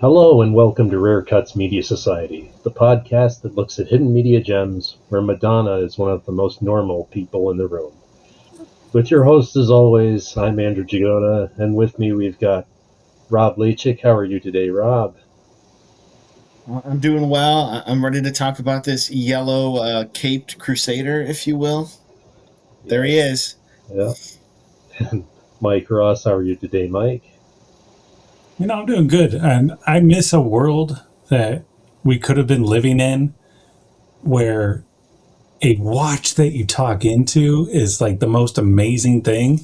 Hello and welcome to Rare Cuts Media Society, the podcast that looks at hidden media gems where Madonna is one of the most normal people in the room. With your host as always, I'm Andrew Gigona, and with me we've got Rob Lechik. How are you today, Rob? Well, I'm doing well. I'm ready to talk about this yellow caped crusader, if you will. There he is. Yeah. Mike Ross, how are you today, Mike? I'm doing good. And I miss a world that we could have been living in where a watch that you talk into is like the most amazing thing.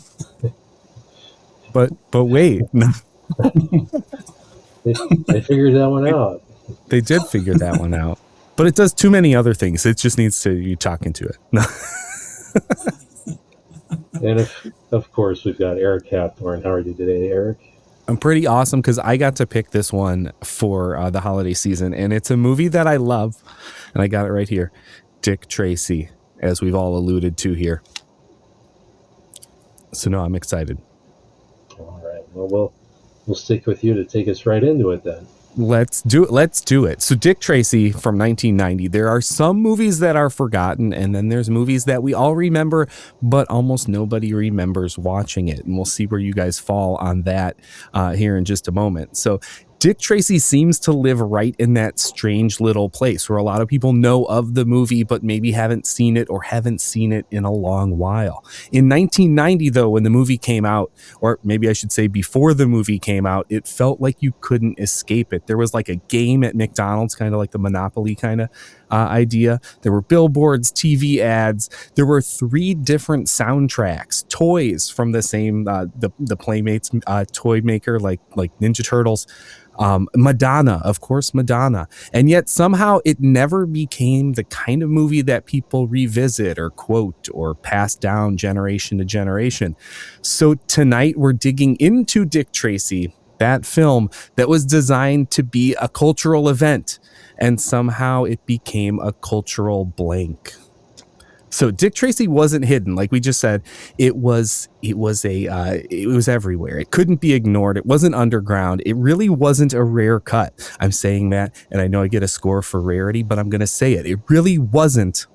But wait, no, They figured that one out. they did figure that one out. But it does too many other things. It just needs to you talk into it. No. And of course, we've got Eric Hathorn. How are you today, Eric? I'm pretty awesome because I got to pick this one for the holiday season, and it's a movie that I love, and I got it right here. Dick Tracy, as we've all alluded to here. So no, I'm excited. All right. Well, we'll stick with you to take us right into it then. Let's do it. So Dick Tracy from 1990. There are some movies that are forgotten, and then there's movies that we all remember, but almost nobody remembers watching it. And we'll see where you guys fall on that here in just a moment. So Dick Tracy seems to live right in that strange little place where a lot of people know of the movie, but maybe haven't seen it or haven't seen it in a long while. In 1990, though, when the movie came out, or maybe I should say before the movie came out, it felt like you couldn't escape it. There was like a game at McDonald's, kind of like the Monopoly kind of idea. There were billboards, TV ads. There were 3 different soundtracks, toys from the same, the Playmates toy maker, like Ninja Turtles. Madonna, of course, Madonna. And yet somehow it never became the kind of movie that people revisit or quote or pass down generation to generation. So tonight we're digging into Dick Tracy, that film that was designed to be a cultural event, and somehow it became a cultural blank. So Dick Tracy wasn't hidden, like we just said. It was everywhere. It couldn't be ignored. It wasn't underground. It really wasn't a rare cut. I'm saying that, and I know I get a score for rarity, but I'm going to say it. It really wasn't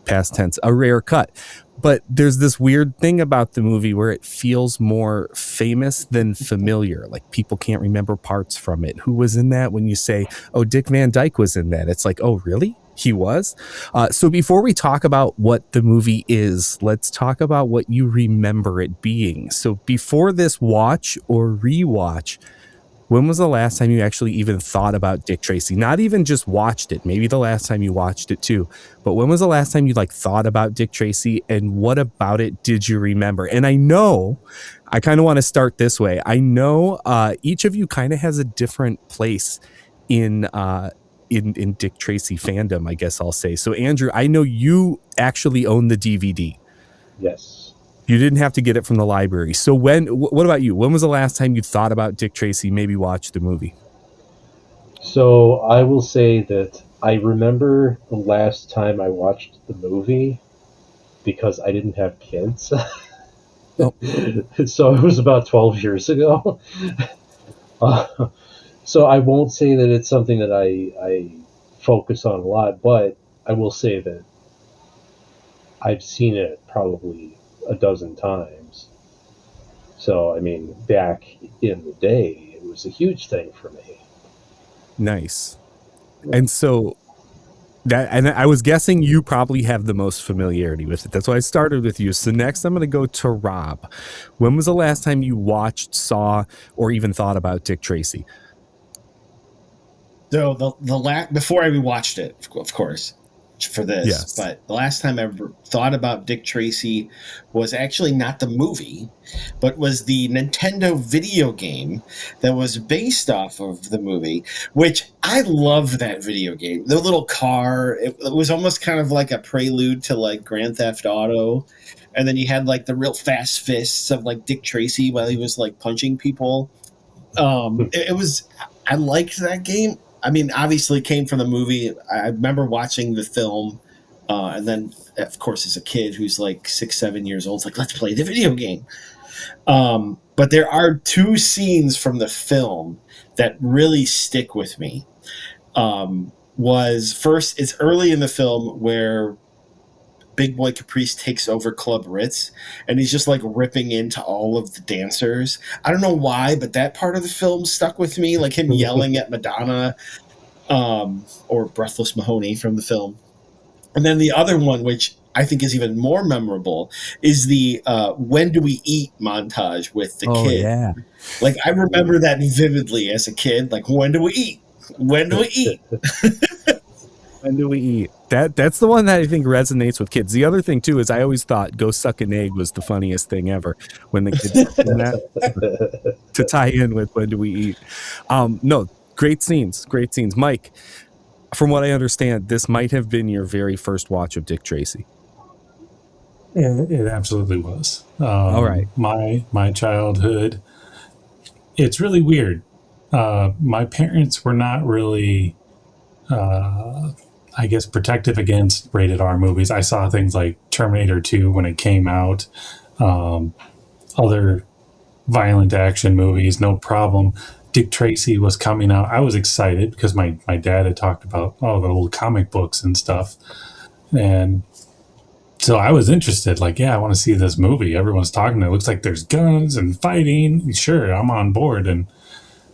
past tense, a rare cut. But there's this weird thing about the movie where it feels more famous than familiar. Like people can't remember parts from it. Who was in that? When you say, "Oh, Dick Van Dyke was in that," it's like, "Oh, really? He was?" So before we talk about what the movie is, let's talk about what you remember it being. So before this watch or rewatch, when was the last time you actually even thought about Dick Tracy? Not even just watched it. Maybe the last time you watched it too. But when was the last time you thought about Dick Tracy, and what about it did you remember? And I know, I kind of want to start this way. I know each of you kind of has a different place in Dick Tracy fandom, I guess I'll say. So Andrew, I know you actually own the DVD. Yes. You didn't have to get it from the library. So what about you? When was the last time you thought about Dick Tracy, maybe watched the movie? So I will say that I remember the last time I watched the movie because I didn't have kids. Oh. So it was about 12 years ago. So I won't say that it's something that I focus on a lot, but I will say that I've seen it probably a dozen times. So, I mean, back in the day, it was a huge thing for me. Nice. And so and I was guessing you probably have the most familiarity with it. That's why I started with you. So next I'm going to go to Rob. When was the last time you watched, saw, or even thought about Dick Tracy? So before I rewatched it, of course, for this, yes. But the last time I ever thought about Dick Tracy was actually not the movie, but was the Nintendo video game that was based off of the movie, which I love that video game. The little car, it was almost kind of like a prelude to Grand Theft Auto. And then you had the real fast fists of Dick Tracy while he was punching people. I liked that game. I mean, obviously it came from the movie. I remember watching the film And then, of course, as a kid who's like 6, 7 years old, it's like, let's play the video game. But there are two scenes from the film that really stick with me. Was first, it's early in the film where Big Boy Caprice takes over Club Ritz, and he's just like ripping into all of the dancers. I don't know why, but that part of the film stuck with me, like him yelling at Madonna, or Breathless Mahoney from the film. And then the other one, which I think is even more memorable, is the "When Do We Eat" montage with the kid. Yeah. Like, I remember that vividly as a kid. Like, when do we eat? When do we eat? When do we eat? That's the one that I think resonates with kids. The other thing too is I always thought "Go Suck an Egg" was the funniest thing ever when the kids in that to tie in with "When Do We Eat." No, great scenes. Mike, from what I understand, this might have been your very first watch of Dick Tracy. It absolutely was. All right. My childhood. It's really weird. My parents were not really, I guess, protective against rated R movies. I saw things like Terminator 2 when it came out, other violent action movies, no problem. Dick Tracy was coming out. I was excited because my dad had talked about all the old comic books and stuff. And so I was interested, like, yeah, I want to see this movie. Everyone's talking. It looks like there's guns and fighting. Sure, I'm on board. And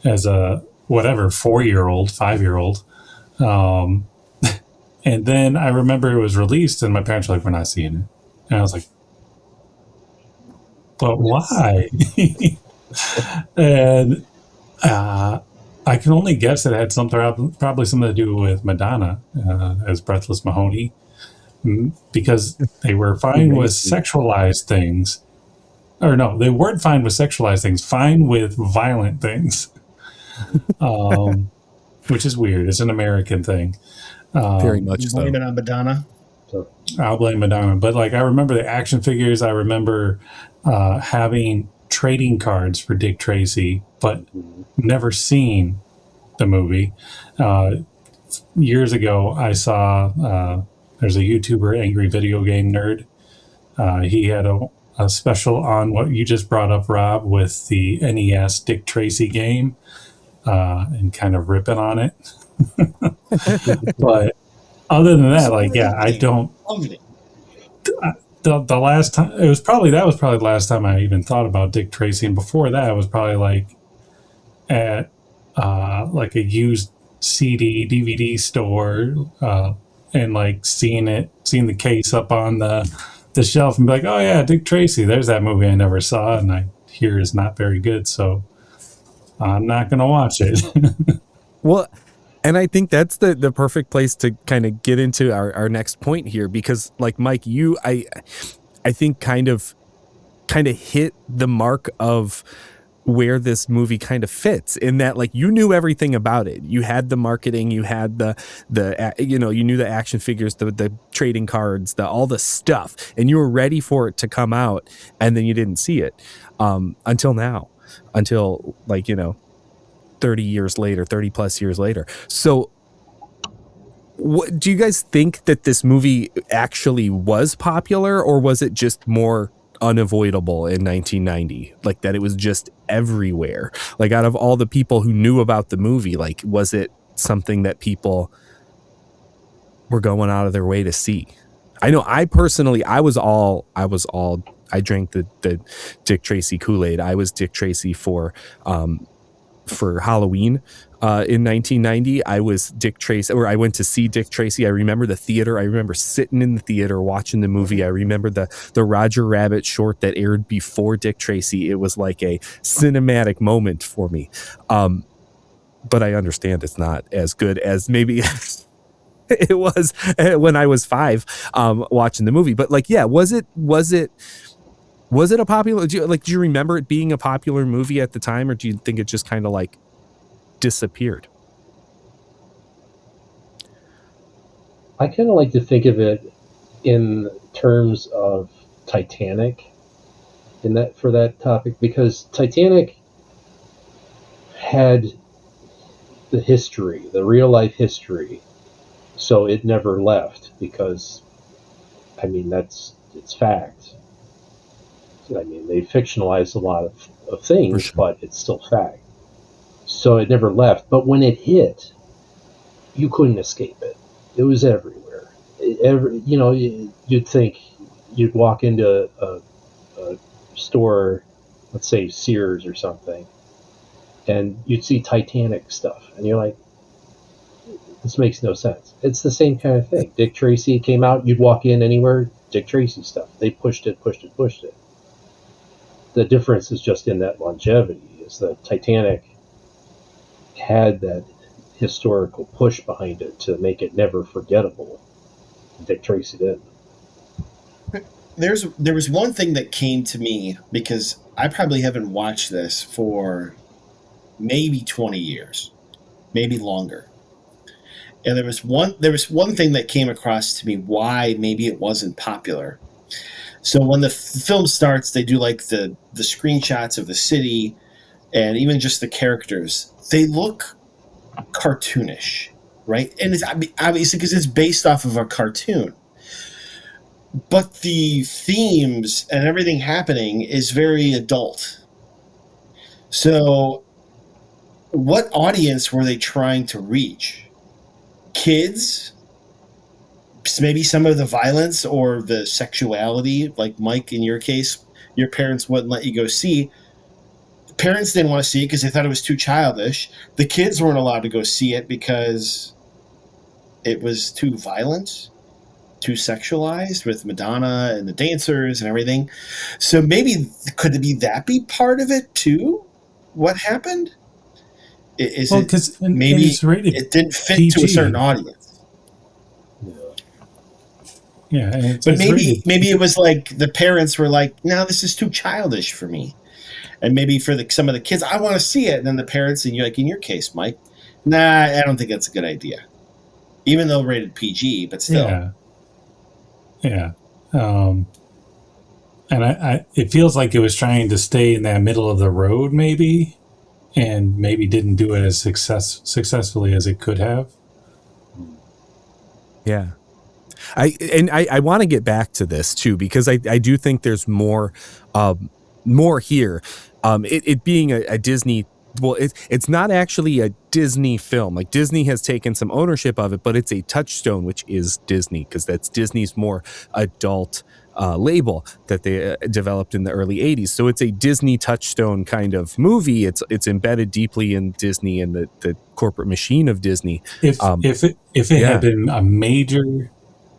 as a, 4-year-old, 5-year-old. And then I remember it was released and my parents were like, we're not seeing it. And I was like, but why? And I can only guess it had probably something to do with Madonna as Breathless Mahoney, because they were fine with sexualized things. Or no, they weren't fine with sexualized things, fine with violent things. Which is weird. It's an American thing. Very much so. Blame it on Madonna. I'll blame Madonna. But like, I remember the action figures. I remember having trading cards for Dick Tracy, but never seen the movie. Years ago, I saw there's a YouTuber, Angry Video Game Nerd. He had a special on what you just brought up, Rob, with the NES Dick Tracy game, and kind of ripping on it. But other than that, like, yeah, I don't. The last time that was probably the last time I even thought about Dick Tracy, and before that, it was probably like at like a used CD DVD store, and like seeing the case up on the shelf and be like, oh yeah, Dick Tracy, there's that movie I never saw and I hear is not very good, so I'm not gonna watch it. Well, and I think that's the perfect place to kind of get into our next point here, because like Mike, I think kind of hit the mark of where this movie kind of fits, in that like you knew everything about it. You had the marketing, you had the you knew the action figures, the trading cards, all the stuff, and you were ready for it to come out, and then you didn't see it until now, until like 30 plus years later. So what do you guys think, that this movie actually was popular, or was it just more unavoidable in 1990, like that it was just everywhere? Like, out of all the people who knew about the movie, like, was it something that people were going out of their way to see? I know I personally, I drank the Dick Tracy Kool-Aid. I was Dick Tracy for Halloween in 1990. I was Dick Tracy, or I went to see Dick Tracy. I remember the theater. I remember sitting in the theater watching the movie. I remember the Roger Rabbit short that aired before Dick Tracy. It was like a cinematic moment for me. But I understand it's not as good as maybe it was when I was 5 watching the movie. But like, yeah, was it a popular, do you remember it being a popular movie at the time, or do you think it just kind of like disappeared? I kind of like to think of it in terms of Titanic for that topic, because Titanic had the history, the real life history, so it never left, because I mean, it's fact. I mean, they fictionalized a lot of For things, sure. but it's still fact. So it never left. But when it hit, you couldn't escape it. It was everywhere. You'd think you'd walk into a store, let's say Sears or something, and you'd see Titanic stuff, and you're like, this makes no sense. It's the same kind of thing. Dick Tracy came out, you'd walk in anywhere, Dick Tracy stuff. They pushed it, pushed it, pushed it. The difference is just in that longevity, is that Titanic had that historical push behind it to make it never forgettable. Dick Tracy did. There was one thing that came to me, because I probably haven't watched this for maybe 20 years, maybe longer. And there was one thing that came across to me why maybe it wasn't popular. So when the film starts, they do like the screenshots of the city and even just the characters. They look cartoonish, right? And it's obviously because it's based off of a cartoon. But the themes and everything happening is very adult. So what audience were they trying to reach? Kids? Maybe some of the violence or the sexuality, like Mike, in your case, your parents wouldn't let you go see. The parents didn't want to see it because they thought it was too childish. The kids weren't allowed to go see it because it was too violent, too sexualized with Madonna and the dancers and everything. So maybe could it be part of it too? What happened? Is Well, it because maybe it's rated it didn't fit PG. to a certain audience? Yeah, and But it's rated. maybe it was like the parents were like, "No, this is too childish for me," and maybe for some of the kids, I want to see it. And then the parents, and you're like, in your case, Mike, nah, I don't think that's a good idea, even though rated PG, but still. Yeah. And it feels like it was trying to stay in that middle of the road, maybe, and maybe didn't do it as successfully as it could have. Yeah. I want to get back to this too, because I do think there's more here. It being a Disney, well, it's not actually a Disney film. Like, Disney has taken some ownership of it, but it's a touchstone, which is Disney, because that's Disney's more adult label that they developed in the early 80s. So it's a Disney touchstone kind of movie. It's embedded deeply in Disney and the corporate machine of Disney. If it had been a major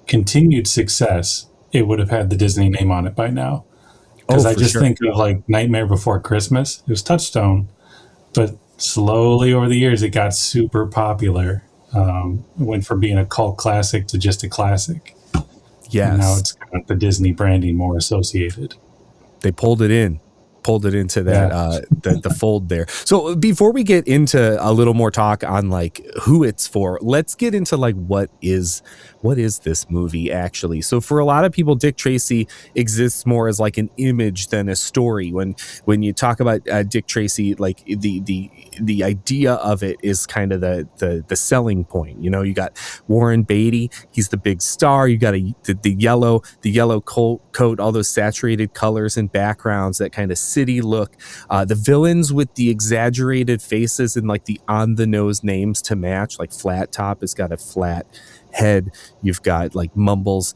continued success, it would have had the Disney name on it by now. Because I just think of like Nightmare Before Christmas. It was Touchstone, but slowly over the years it got super popular. It went from being a cult classic to just a classic. Yes. And now it's got the Disney branding more associated. They pulled it into that the fold there. So before we get into a little more talk on like who it's for, let's get into like what is this movie actually. So for a lot of people, Dick Tracy exists more as like an image than a story. When you talk about Dick Tracy, like the idea of it is kind of the selling point. You know, you got Warren Beatty, he's the big star. You got the yellow coat, all those saturated colors and backgrounds, that kind of city look. The villains with the exaggerated faces and like the on the nose names to match, like Flat Top has got a flat head. You've got like Mumbles,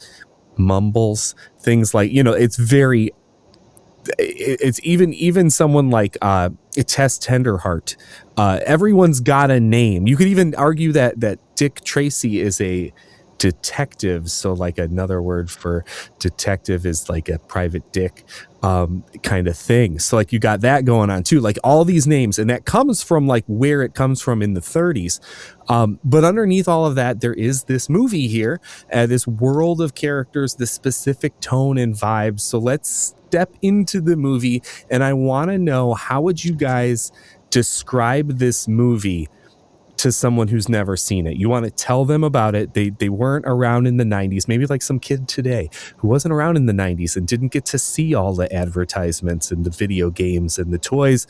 things like, you know, it's very, it's even someone like Tess Tenderheart. Everyone's got a name. You could even argue that Dick Tracy is a detective, so like another word for detective is like a private dick kind of thing. So like you got that going on too, like all these names, and that comes from like where it comes from in the 30s. But underneath all of that, there is this movie here, this world of characters, this specific tone and vibes. So let's step into the movie, and I want to know, how would you guys describe this movie to someone who's never seen it? You want to tell them about it. They weren't around in the 90s, maybe like some kid today who wasn't around in the 90s and didn't get to see all the advertisements and the video games and the toys.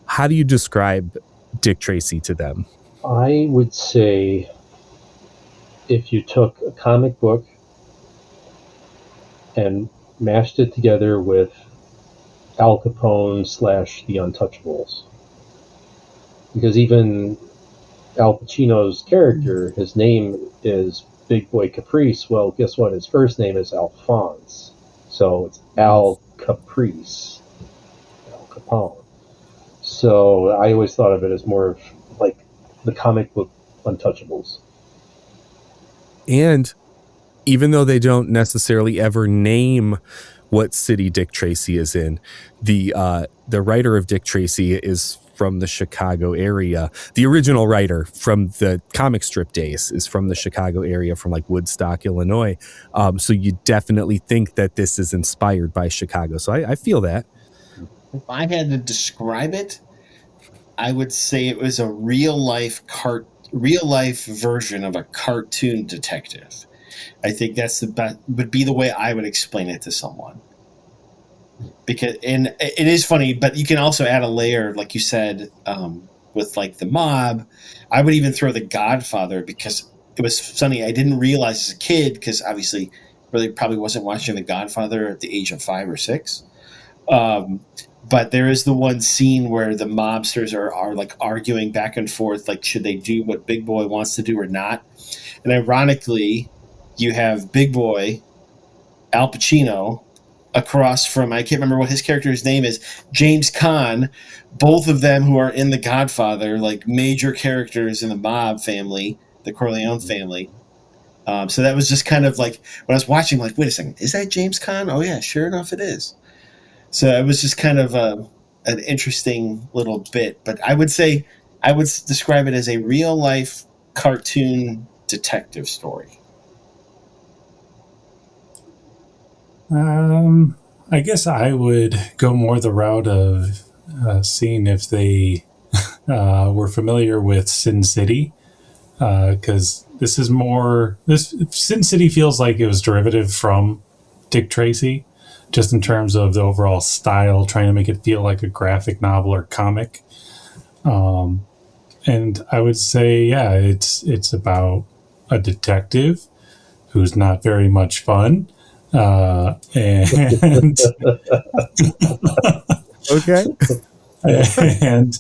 How do you describe Dick Tracy to them? I would say if you took a comic book and mashed it together with Al Capone / the Untouchables. Because even Al Pacino's character, his name is Big Boy Caprice. Well, guess what? His first name is Alphonse. So it's Al Caprice, Al Capone. So I always thought of it as more of like the comic book Untouchables. And even though they don't necessarily ever name what city Dick Tracy is in, the writer of Dick Tracy is from the Chicago area. The original writer from the comic strip days is from the Chicago area, from like Woodstock, Illinois. So you definitely think that this is inspired by Chicago. So I feel that. If I had to describe it, I would say it was a real life version of a cartoon detective. I think that's the best, would be the way I would explain it to someone. Because, and it is funny, but you can also add a layer, like you said, with like the mob. I would even throw The Godfather, because it was funny. I didn't realize as a kid, because obviously really probably wasn't watching The Godfather at the age of 5 or 6. But there is the one scene where the mobsters are like arguing back and forth, like should they do what Big Boy wants to do or not. And ironically, you have Big Boy, Al Pacino, across from, I can't remember what his character's name is, James Caan, both of them who are in The Godfather, like major characters in the mob family, the Corleone family. So that was just kind of like, when I was watching, like, wait a second, is that James Caan? Oh yeah, sure enough it is. So it was just kind of an interesting little bit. But I would say, I would describe it as a real life cartoon detective story. I guess I would go more the route of seeing if they were familiar with Sin City, because this is more, this Sin City feels like it was derivative from Dick Tracy, just in terms of the overall style, trying to make it feel like a graphic novel or comic. And I would say, yeah, it's about a detective who's not very much fun. And Okay. and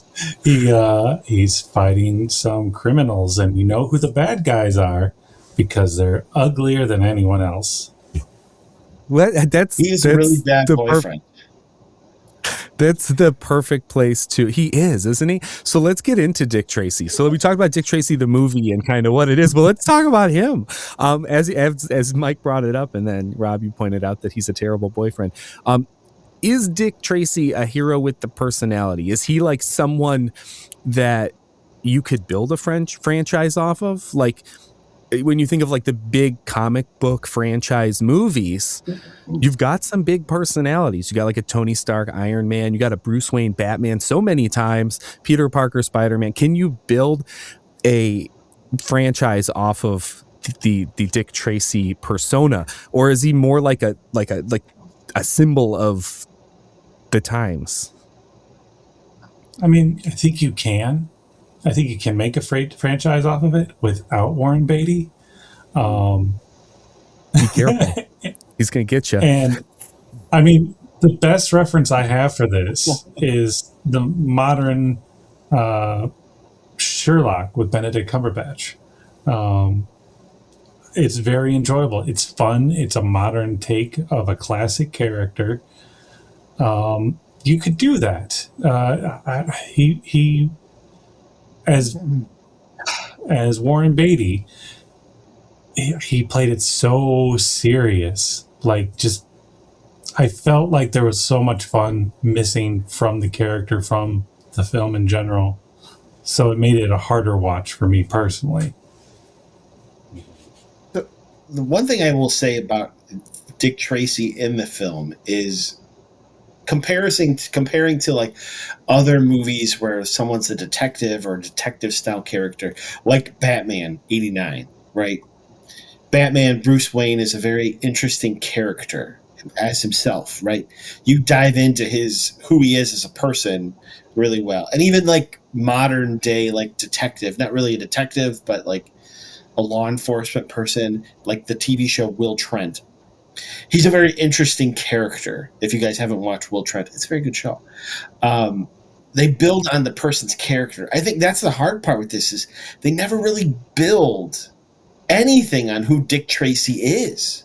he's fighting some criminals, and you know who the bad guys are because they're uglier than anyone else. Well, He's a really bad boyfriend. That's the perfect place to. He is, isn't he? So let's get into Dick Tracy. So we talked about Dick Tracy the movie and kind of what it is, but let's talk about him. As Mike brought it up, and then Rob, you pointed out that he's a terrible boyfriend. Is Dick Tracy a hero with the personality? Is he like someone that you could build a franchise off of? Like, when you think of like the big comic book franchise movies, you've got some big personalities. You got like a Tony Stark Iron Man, you got a Bruce Wayne Batman so many times, Peter Parker Spider-Man. Can you build a franchise off of the Dick Tracy persona, or is he more like a symbol of the times? I mean, I think you can. I think you can make a franchise off of it without Warren Beatty. Be careful. He's going to get you. And I mean, the best reference I have for this is the modern Sherlock with Benedict Cumberbatch. It's very enjoyable. It's fun. It's a modern take of a classic character. You could do that. He as Warren Beatty, he played it so serious. Like, just, I felt like there was so much fun missing from the character, from the film in general. So it made it a harder watch for me personally. The one thing I will say about Dick Tracy in the film is comparing to like other movies where someone's a detective or a detective style character, like Batman 89, right? Batman, Bruce Wayne, is a very interesting character as himself, right? You dive into who he is as a person really well. And even like modern day, like detective, not really a detective, but like a law enforcement person, like the TV show Will Trent. He's a very interesting character. If you guys haven't watched Will Trent, it's a very good show. They build on the person's character. I think that's the hard part with this is they never really build anything on who Dick Tracy is.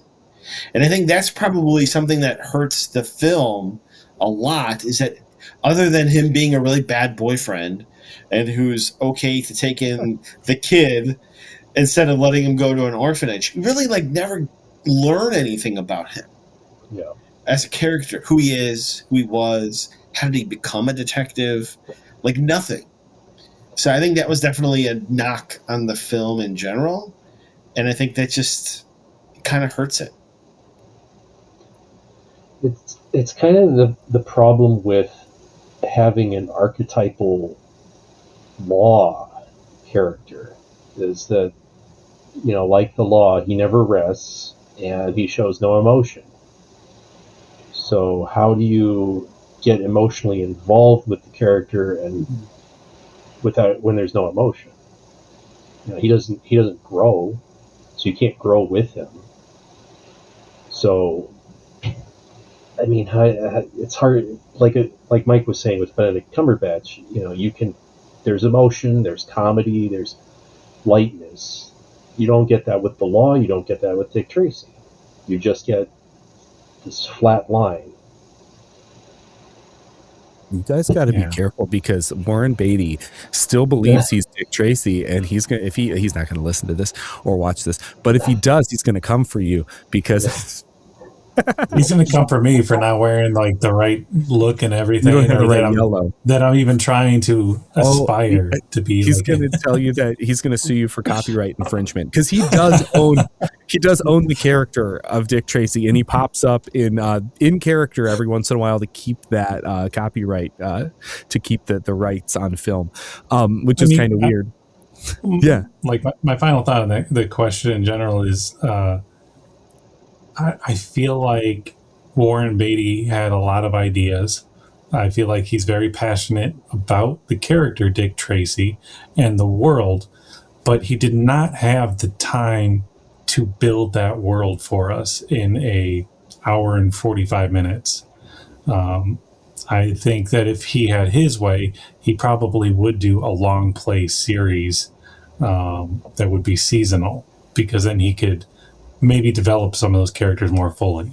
And I think that's probably something that hurts the film a lot, is that other than him being a really bad boyfriend and who's okay to take in the kid instead of letting him go to an orphanage, you really like never learn anything about him. Yeah. As a character, who he is, who he was, how did he become a detective? Like nothing. So I think that was definitely a knock on the film in general. And I think that just kind of hurts it. It's kind of the problem with having an archetypal law character is that, you know, like the law, he never rests and he shows no emotion. So how do you get emotionally involved with the character and without when there's no emotion? You know, he doesn't grow, so you can't grow with him. So I mean, it's hard. Like Mike was saying with Benedict Cumberbatch, you know, there's emotion, there's comedy, there's lightness. You don't get that with the law. You don't get that with Dick Tracy. You just get this flat line. You guys got to be careful because Warren Beatty still believes he's Dick Tracy, and he's gonna he's not gonna listen to this or watch this, but if he does, he's gonna come for you because he's gonna come for me for not wearing like the right look and everything. You don't have the right yellow. That I'm even trying to aspire to be. He's gonna tell you that he's gonna sue you for copyright infringement because he does own the character of Dick Tracy, and he pops up in character every once in a while to keep that copyright to keep the rights on film, which is kind of weird. Yeah, like my final thought on the question in general is I feel like Warren Beatty had a lot of ideas. I feel like he's very passionate about the character Dick Tracy and the world, but he did not have the time to build that world for us in a hour and 45 minutes. I think that if he had his way, he probably would do a long play series that would be seasonal, because then he could maybe develop some of those characters more fully.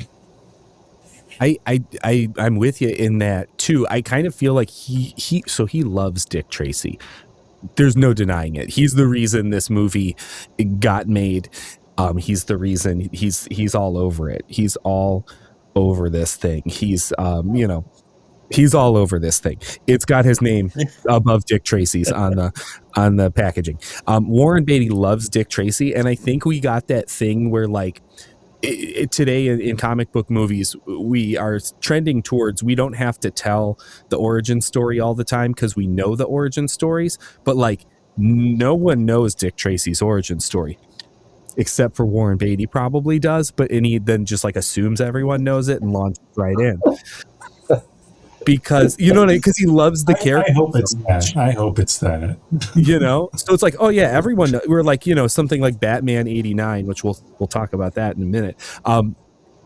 I'm with you in that too. I kind of feel like he loves Dick Tracy. There's no denying it. He's the reason this movie got made. He's the reason he's all over it. He's all over this thing. He's he's all over this thing. It's got his name above Dick Tracy's on the packaging. Warren Beatty loves Dick Tracy, and I think we got that thing where like today in comic book movies we are trending towards we don't have to tell the origin story all the time because we know the origin stories, but like no one knows Dick Tracy's origin story except for Warren Beatty probably does, but he then just like assumes everyone knows it and launches right in. Because you know, because he loves the character. I hope it's that. I hope it's that. You know, so it's like, oh yeah, everyone. We're like, you know, something like Batman '89, which we'll talk about that in a minute.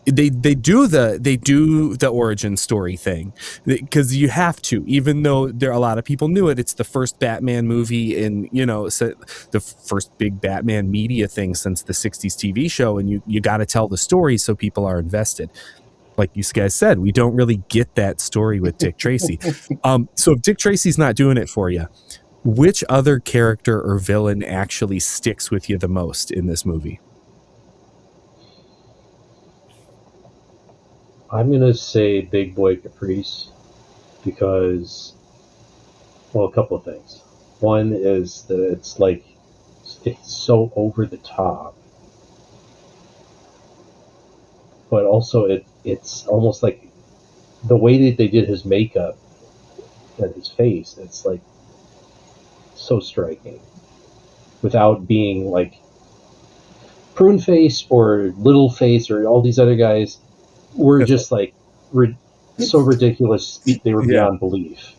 They do the origin story thing because you have to, even though a lot of people knew it. It's the first Batman movie in, you know, the first big Batman media thing since the '60s TV show, and you got to tell the story so people are invested. Like you guys said, we don't really get that story with Dick Tracy. So if Dick Tracy's not doing it for you, which other character or villain actually sticks with you the most in this movie? I'm going to say Big Boy Caprice because, well, a couple of things. One is that it's so over the top. But also it's almost like the way that they did his makeup and his face, it's like so striking without being like prune face or little face or all these other guys were just like so ridiculous they were beyond belief.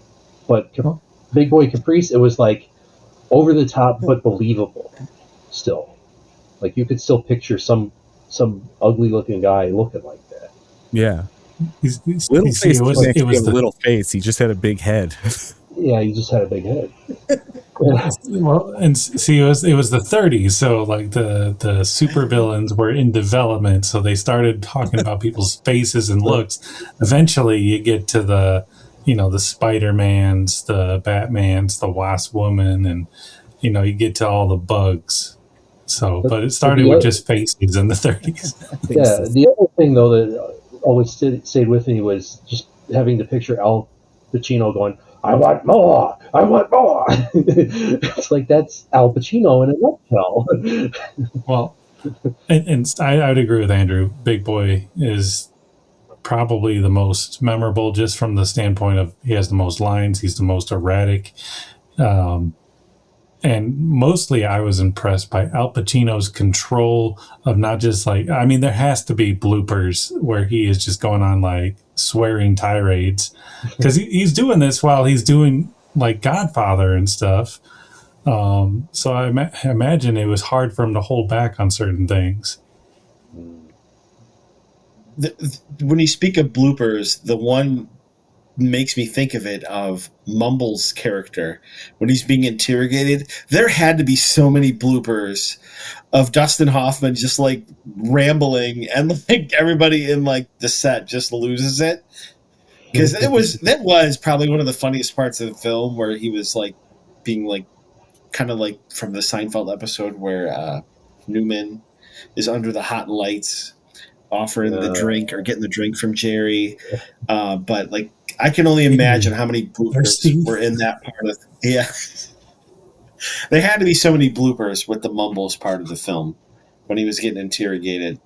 But Big Boy Caprice, it was like over the top but believable still. Like you could still picture some some ugly looking guy looking like that. Yeah. You see, Littleface didn't actually have a little face. He just had a big head. Yeah, he just had a big head. well, and see, it was the 30s, so like the supervillains were in development, so they started talking about people's faces and looks. Eventually, you get to the the Spider-Mans, the Batmans, the Wasp Woman, and you get to all the bugs. So, but it started with just faces in the 30s. Yeah, the other thing though that always stayed with me was just having to picture Al Pacino going, "I want more, I want more." It's like that's Al Pacino in a nutshell. Well, and I would agree with Andrew. Big Boy is probably the most memorable, just from the standpoint of he has the most lines, he's the most erratic. And mostly I was impressed by Al Pacino's control of not just like, I mean, there has to be bloopers where he is just going on like swearing tirades, because he's doing this while he's doing like Godfather and stuff. So I imagine it was hard for him to hold back on certain things. When you speak of bloopers, the one makes me think of Mumble's character when he's being interrogated. There had to be so many bloopers of Dustin Hoffman just like rambling, and like everybody in like the set just loses it, because that was probably one of the funniest parts of the film, where he was like being like kind of like from the Seinfeld episode where Newman is under the hot lights offering the drink or getting the drink from Jerry. But like, I can only imagine how many bloopers were in that part of there had to be so many bloopers with the Mumbles part of the film when he was getting interrogated.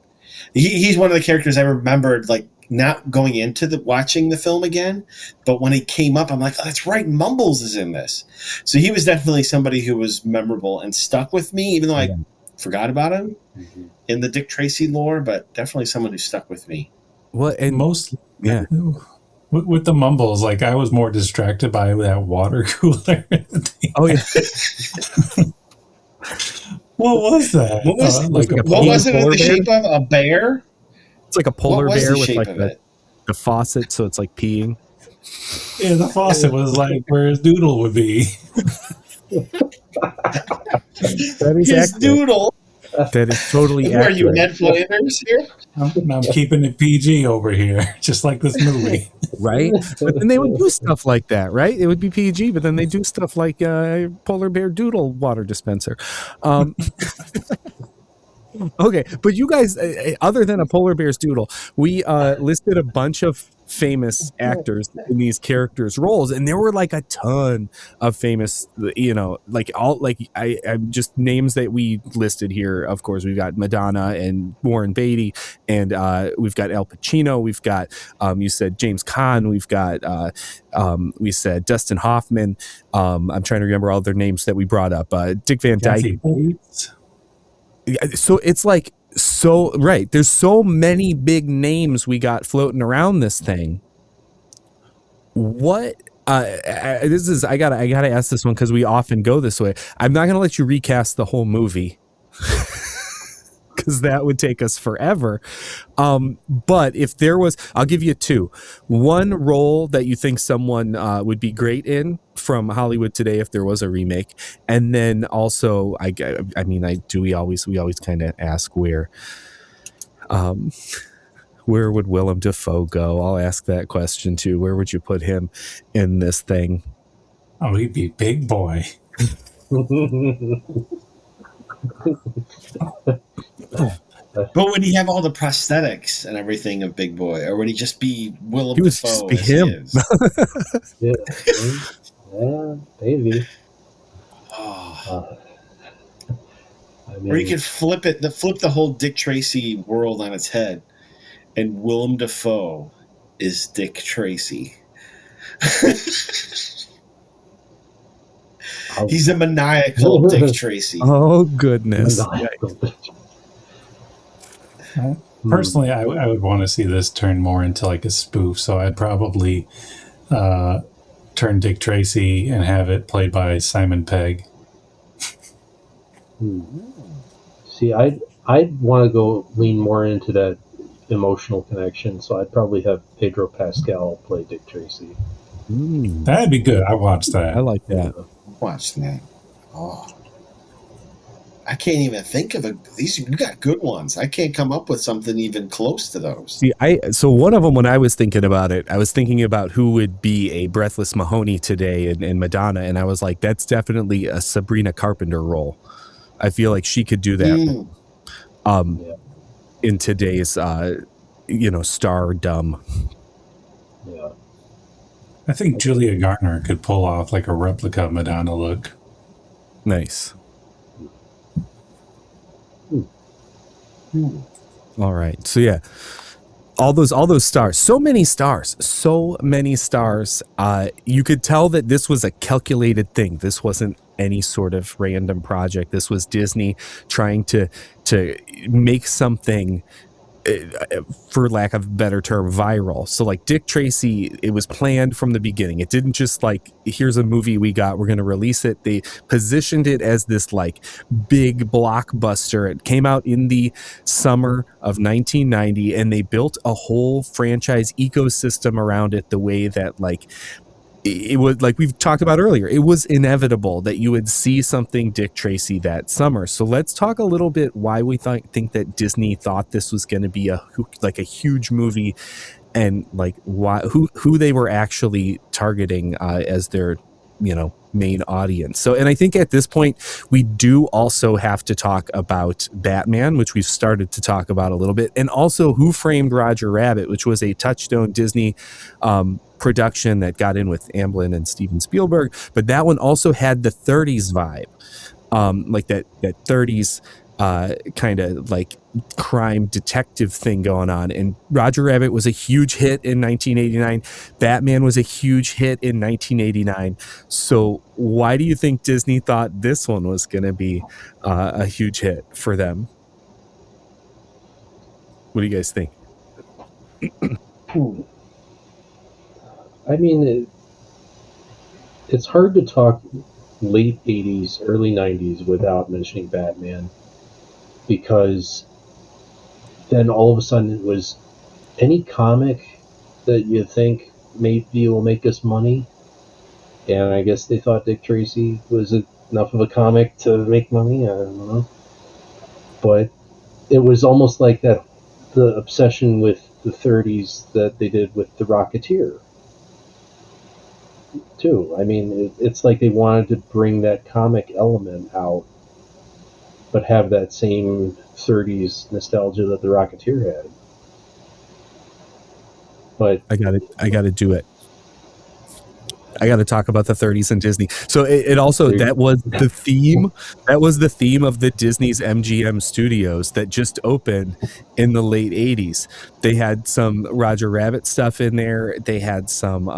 He's one of the characters I remembered, like, not going into watching the film again, but when he came up, I'm like, oh, that's right, Mumbles is in this. So he was definitely somebody who was memorable and stuck with me, even though I forgot about him in the Dick Tracy lore, but definitely someone who stuck with me. Well, and mostly, with the Mumbles, like I was more distracted by that water cooler. Oh yeah. What was that? What was it in the shape of? A bear? It's like a polar bear with like the faucet, so it's like peeing. Yeah, the faucet was like where his doodle would be. That is his doodle. That is totally accurate. Are you Ned Flanders here? I'm keeping it PG over here, just like this movie. Right? But then they would do stuff like that, right? It would be PG, but then they do stuff like polar bear doodle water dispenser. Okay, but you guys, other than a polar bear's doodle, we listed a bunch of famous actors in these characters' roles, and there were like a ton of famous, like all I'm just names that we listed here. Of course, we've got Madonna and Warren Beatty, and we've got Al Pacino, we've got you said James Caan, we've got we said Dustin Hoffman. I'm trying to remember all their names that we brought up. Dick Van Dyke. So it's like, so right, there's so many big names we got floating around this thing. What this is, I gotta ask this one because we often go this way. I'm not gonna let you recast the whole movie because that would take us forever. But if there was, I'll give you two. One role that you think someone would be great in from Hollywood today if there was a remake, and then also we always kind of ask where would Willem Dafoe go? I'll ask that question too. Where would you put him in this thing? Oh, he'd be Big Boy. But would he have all the prosthetics and everything of Big Boy, or would he just be Willem Dafoe? Just be him. Yeah, maybe. Or you could flip the whole Dick Tracy world on its head, and Willem Dafoe is Dick Tracy. He's a maniacal Dick Tracy. Oh goodness! Personally, I would want to see this turn more into like a spoof, so I'd probably turn Dick Tracy and have it played by Simon Pegg. See, I I'd want to go lean more into that emotional connection, so I'd probably have Pedro Pascal play Dick Tracy. That'd be good. I watched I that. like that. Watch that. Oh, I can't even think of these. You got good ones. I can't come up with something even close to those. See, so one of them, when I was thinking about it, I was thinking about who would be a Breathless Mahoney today in Madonna, and I was like, that's definitely a Sabrina Carpenter role. I feel like she could do that in today's stardom. Yeah. I think Julia Garner could pull off like a replica Madonna look. Nice. All right. So yeah, all those stars, so many stars. You could tell that this was a calculated thing. This wasn't any sort of random project. This was Disney trying to make something, for lack of a better term, viral. So like Dick Tracy, it was planned from the beginning. It didn't just like, here's a movie we're going to release it. They positioned it as this like big blockbuster. It came out in the summer of 1990, and they built a whole franchise ecosystem around it, the way that like it was, like we've talked about earlier, it was inevitable that you would see something Dick Tracy that summer. So let's talk a little bit why we think that Disney thought this was going to be a huge movie, and like who they were actually targeting as their main audience. So, and I think at this point we do also have to talk about Batman, which we've started to talk about a little bit, and also Who Framed Roger Rabbit, which was a Touchstone Disney production that got in with Amblin and Steven Spielberg, but that one also had the 30s vibe, like that 30s kind of like crime detective thing going on. And Roger Rabbit was a huge hit in 1989. Batman was a huge hit in 1989. So why do you think Disney thought this one was going to be a huge hit for them? What do you guys think? I mean, it's hard to talk late 80s, early 90s without mentioning Batman, because then all of a sudden it was any comic that you think maybe will make us money. And I guess they thought Dick Tracy was enough of a comic to make money. I don't know. But it was almost like the obsession with the 30s that they did with The Rocketeer, too. I mean, it's like they wanted to bring that comic element out, but have that same 30s nostalgia that The Rocketeer had. But I got to do it. I got to talk about the 30s and Disney. So it also, that was the theme. That was the theme of the Disney's MGM Studios that just opened in the late 80s. They had some Roger Rabbit stuff in there. They had some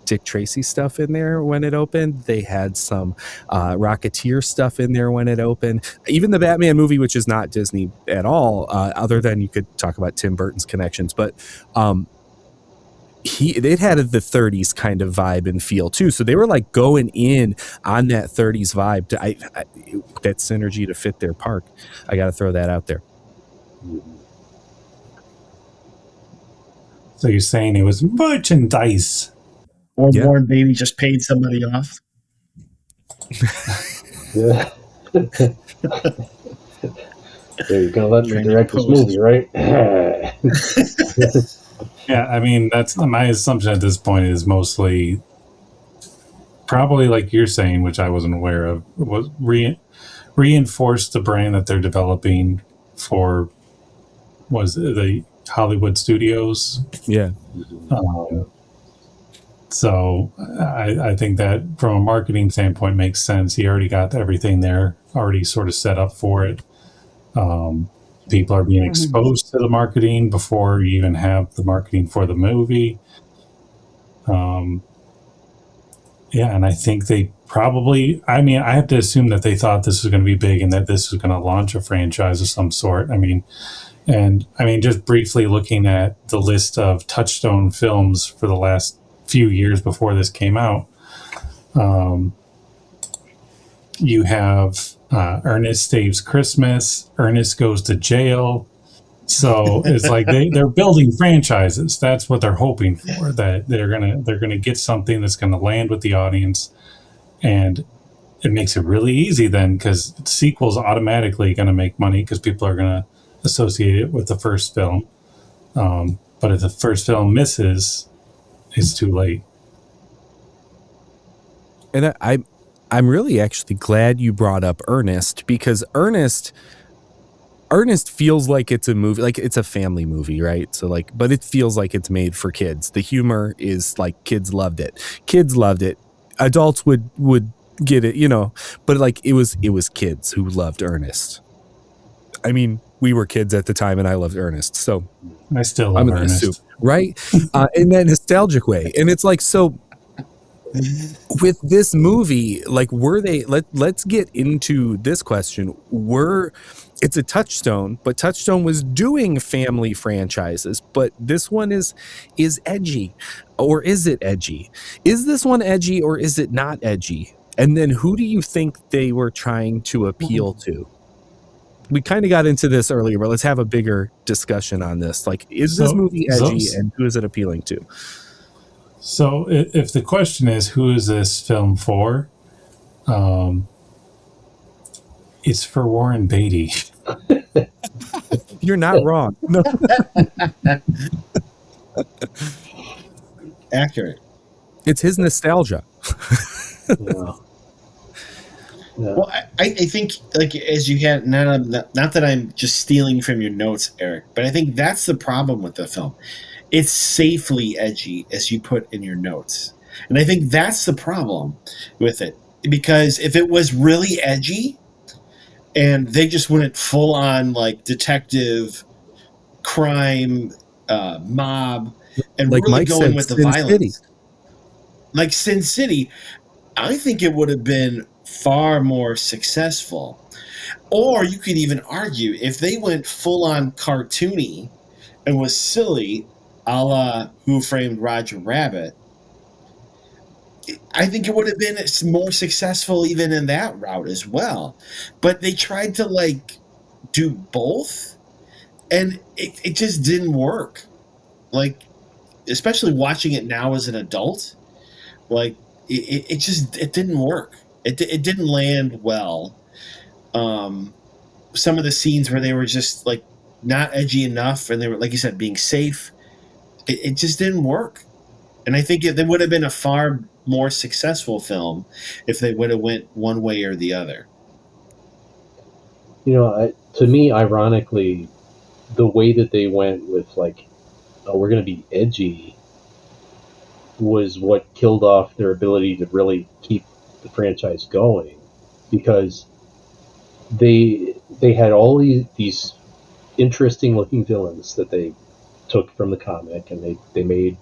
Dick Tracy stuff in there when it opened. They had some Rocketeer stuff in there when it opened. Even the Batman movie, which is not Disney at all, other than you could talk about Tim Burton's connections. But it had the 30s kind of vibe and feel too. So they were like going in on that 30s vibe to that synergy to fit their park. I got to throw that out there. So you're saying it was merchandise? Or Warren Beatty just paid somebody off? Yeah. You're gonna let me direct this movie, right? Yeah, I mean, that's my assumption at this point is mostly probably like you're saying, which I wasn't aware of, was reinforce the brand that they're developing for the Hollywood studios. Yeah. So I think that from a marketing standpoint makes sense. He already got everything there already sort of set up for it. People are being exposed to the marketing before you even have the marketing for the movie. And I think they probably, I have to assume that they thought this was going to be big and that this was going to launch a franchise of some sort. Just briefly looking at the list of Touchstone films for the last few years before this came out, You have Ernest Saves Christmas. Ernest Goes to Jail. So it's like they're building franchises. That's what they're hoping for. That they're gonna get something that's gonna land with the audience, and it makes it really easy then because sequels automatically gonna make money because people are gonna associate it with the first film. But if the first film misses, it's too late. And I'm really actually glad you brought up Ernest, because Ernest feels like it's a movie, like it's a family movie, right? So like, but it feels like it's made for kids. The humor is like, kids loved it. Adults would get it, but like it was kids who loved Ernest. I mean, we were kids at the time and I loved Ernest. So I still love Ernest. Right? In that nostalgic way. And it's like, so with this movie, like, let's get into this question. It's a Touchstone, but Touchstone was doing family franchises, but this one is edgy, or is it edgy? Is this one edgy, or is it not edgy? And then who do you think they were trying to appeal to? We kind of got into this earlier, but let's have a bigger discussion on this. Like, is this movie edgy, and who is it appealing to? So if the question is, who is this film for? It's for Warren Beatty. You're not wrong. No. Accurate. It's his nostalgia. Yeah. Well, I think, like, as you had, not that I'm just stealing from your notes, Eric, but I think that's the problem with the film. It's safely edgy, as you put in your notes. And I think that's the problem with it. Because if it was really edgy and they just went full on, like, detective, crime, mob, and like really Mike going said, with the Sin violence, City. like Sin City, I think it would have been far more successful. Or you could even argue, if they went full on cartoony and was silly, a la Who Framed Roger Rabbit, I think it would have been more successful even in that route as well. But they tried to, like, do both, and it just didn't work. Like, especially watching it now as an adult, like, it just didn't work. It didn't land well. Some of the scenes where they were just, like, not edgy enough, and they were, like you said, being safe, it just didn't work. And I think it would have been a far more successful film if they would have went one way or the other. To me, ironically, the way that they went with, like, oh, we're going to be edgy, was what killed off their ability to really keep the franchise going, because they had all these interesting looking villains that they took from the comic, and they made,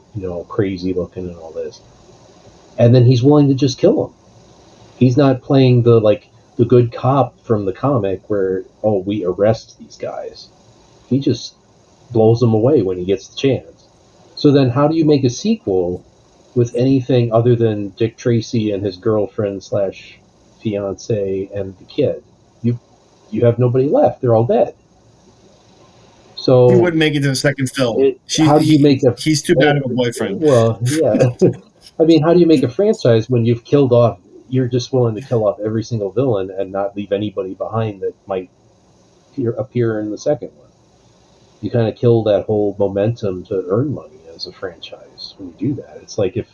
crazy looking and all this, and then he's willing to just kill them. He's not playing the good cop from the comic where, oh, we arrest these guys. He just blows them away when he gets the chance. So then how do you make a sequel with anything other than Dick Tracy and his girlfriend / fiance and the kid? You have nobody left. They're all dead. So he wouldn't make it to the second film. How do you make he's too bad of a boyfriend. Well, yeah. I mean, how do you make a franchise when you've killed off? You're just willing to kill off every single villain and not leave anybody behind that might appear in the second one. You kind of kill that whole momentum to earn money as a franchise when you do that. It's like if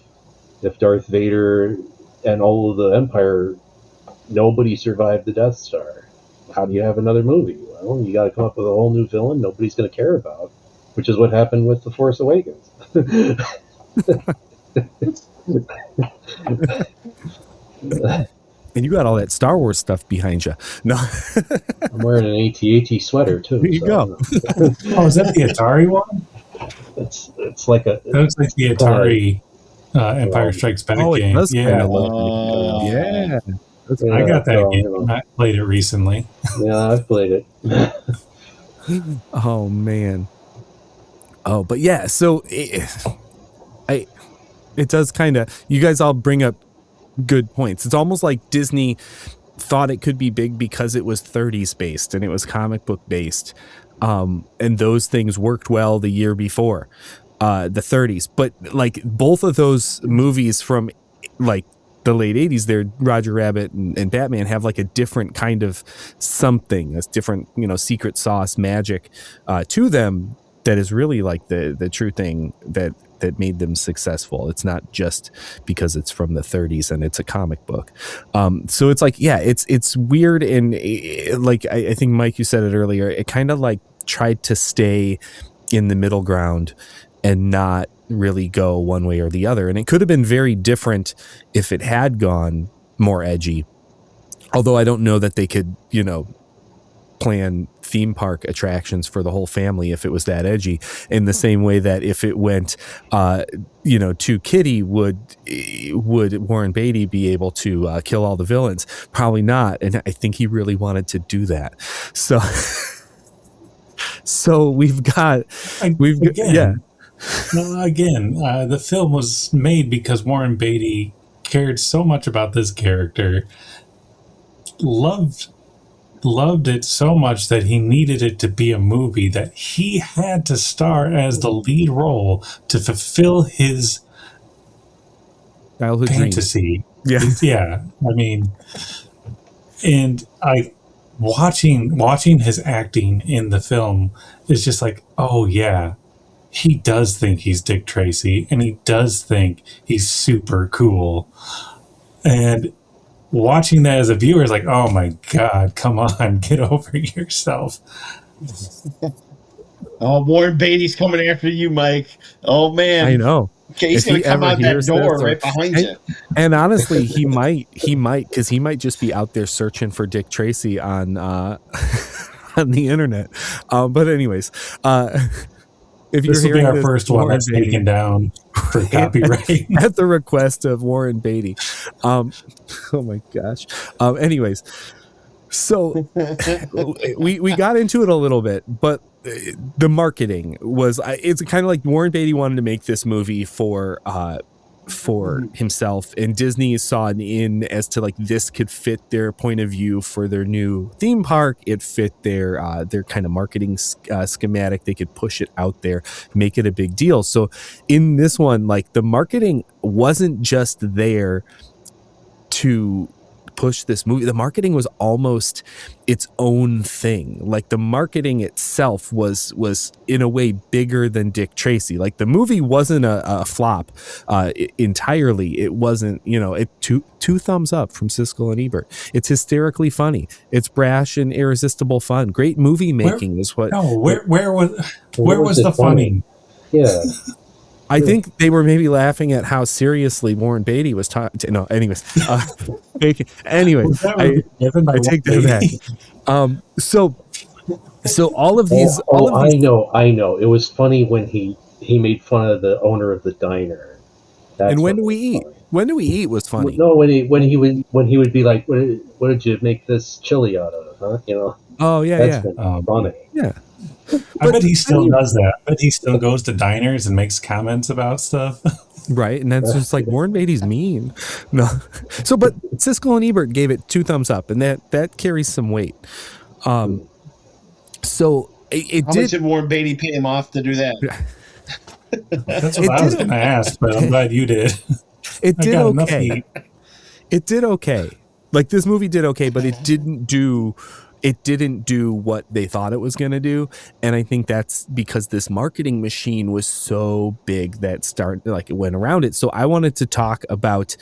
Darth Vader and all of the Empire, nobody survived the Death Star. How do you have another movie? Well, you got to come up with a whole new villain nobody's going to care about, which is what happened with The Force Awakens. And you got all that Star Wars stuff behind you. No, I'm wearing an AT-AT sweater too. There you go. Oh, is that the Atari one? It's like a. That looks like the Atari Empire Strikes Back game. It does Yeah, yeah. I got that game. I played it recently. Yeah, I've played it. Oh man. Oh, but yeah. So it does kind of. You guys all bring up good points. It's almost like Disney thought it could be big because it was 30s based and it was comic book based. And those things worked well the year before, the 30s. But like both of those movies from like the late 80s, they're Roger Rabbit and Batman have like a different kind of something, a different, secret sauce magic to them that is really like the true thing that made them successful. It's not just because it's from the 30s and it's a comic book. So it's like, yeah, it's weird. And like, I think Mike, you said it earlier, it kind of like tried to stay in the middle ground and not really go one way or the other. And it could have been very different if it had gone more edgy. Although I don't know that they could, plan theme park attractions for the whole family if it was that edgy, in the same way that if it went to Kitty, would Warren Beatty be able to kill all the villains? Probably not. And I think he really wanted to do that. So we've got yeah. No, again, the film was made because Warren Beatty cared so much about this character, loved it so much that he needed it to be a movie that he had to star as the lead role to fulfill his childhood fantasy. Dreams. Yeah. I mean, and watching his acting in the film is just like, oh yeah, he does think he's Dick Tracy and he does think he's super cool. And watching that as a viewer is like, oh my God, come on, get over yourself. Oh, Warren Beatty's coming after you, Mike. Oh man, I know. Okay, he's going to come out that door right behind you. And honestly, he might, because he might just be out there searching for Dick Tracy on on the internet. But anyways, if this will be our first one that's taken down for copyright at the request of Warren Beatty. Oh my gosh. Anyways, so we got into it a little bit, but the marketing was, it's kind of like Warren Beatty wanted to make this movie for himself, and Disney saw an in as to like this could fit their point of view for their new theme park. It fit their kind of marketing schematic. They could push it out there, make it a big deal. So in this one, like the marketing wasn't just there to push this movie. The marketing was almost its own thing. Like the marketing itself was in a way bigger than Dick Tracy. Like the movie wasn't a flop entirely. It wasn't, two thumbs up from Siskel and Ebert. It's hysterically funny. It's brash and irresistible fun. Great movie making is what. No, where was the funny? Yeah. I think they were maybe laughing at how seriously Warren Beatty was talking. No, anyways. Anyway, I take that back. So all of these. I know. It was funny when he made fun of the owner of the diner. And when do we eat? Funny. When do we eat was funny. No, when he would be like, "What did you make this chili out of?" Huh? Oh yeah, that's funny. Yeah. I bet he still does that. I bet he still goes to diners and makes comments about stuff. Right, and that's just like Warren Beatty's mean. No, but Siskel and Ebert gave it 2 thumbs up, and that carries some weight. So it How much did Warren Beatty pay him off to do that? That's what I was going to ask, but I'm glad you did. It did okay. It did okay. Like this movie did okay, but it didn't do what they thought it was going to do. And I think that's because this marketing machine was so big that it went around it. So I wanted to talk about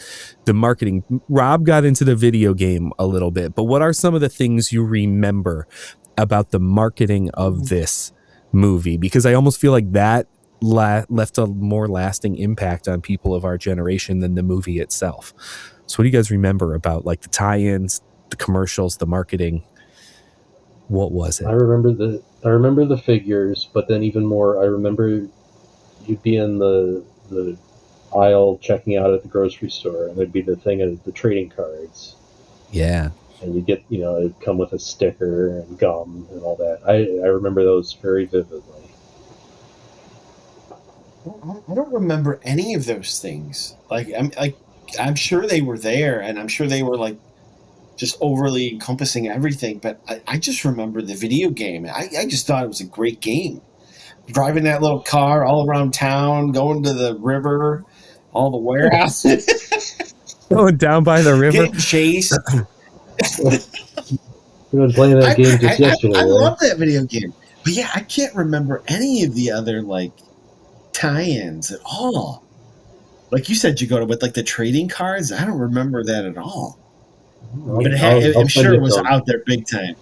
the marketing. Rob got into the video game a little bit, but what are some of the things you remember about the marketing of this movie? Because I almost feel like that left a more lasting impact on people of our generation than the movie itself. So what do you guys remember about like the tie-ins, the commercials, the marketing? What was it? I remember the figures, but then even more, I remember you'd be in the aisle checking out at the grocery store, and there'd be the thing of the trading cards. Yeah. And you get, it'd come with a sticker and gum and all that. I remember those very vividly. I don't remember any of those things. I'm sure they were there, and I'm sure they were like just overly encompassing everything. But I just remember the video game. I just thought it was a great game. Driving that little car all around town, going to the river, all the warehouses, Going down by the river. getting chased. We were playing that game just yesterday. I right? love that video game. But yeah, I can't remember any of the other like tie-ins at all. Like you said, you go to with like the trading cards. I don't remember that at all. But I'm sure it was out there big time.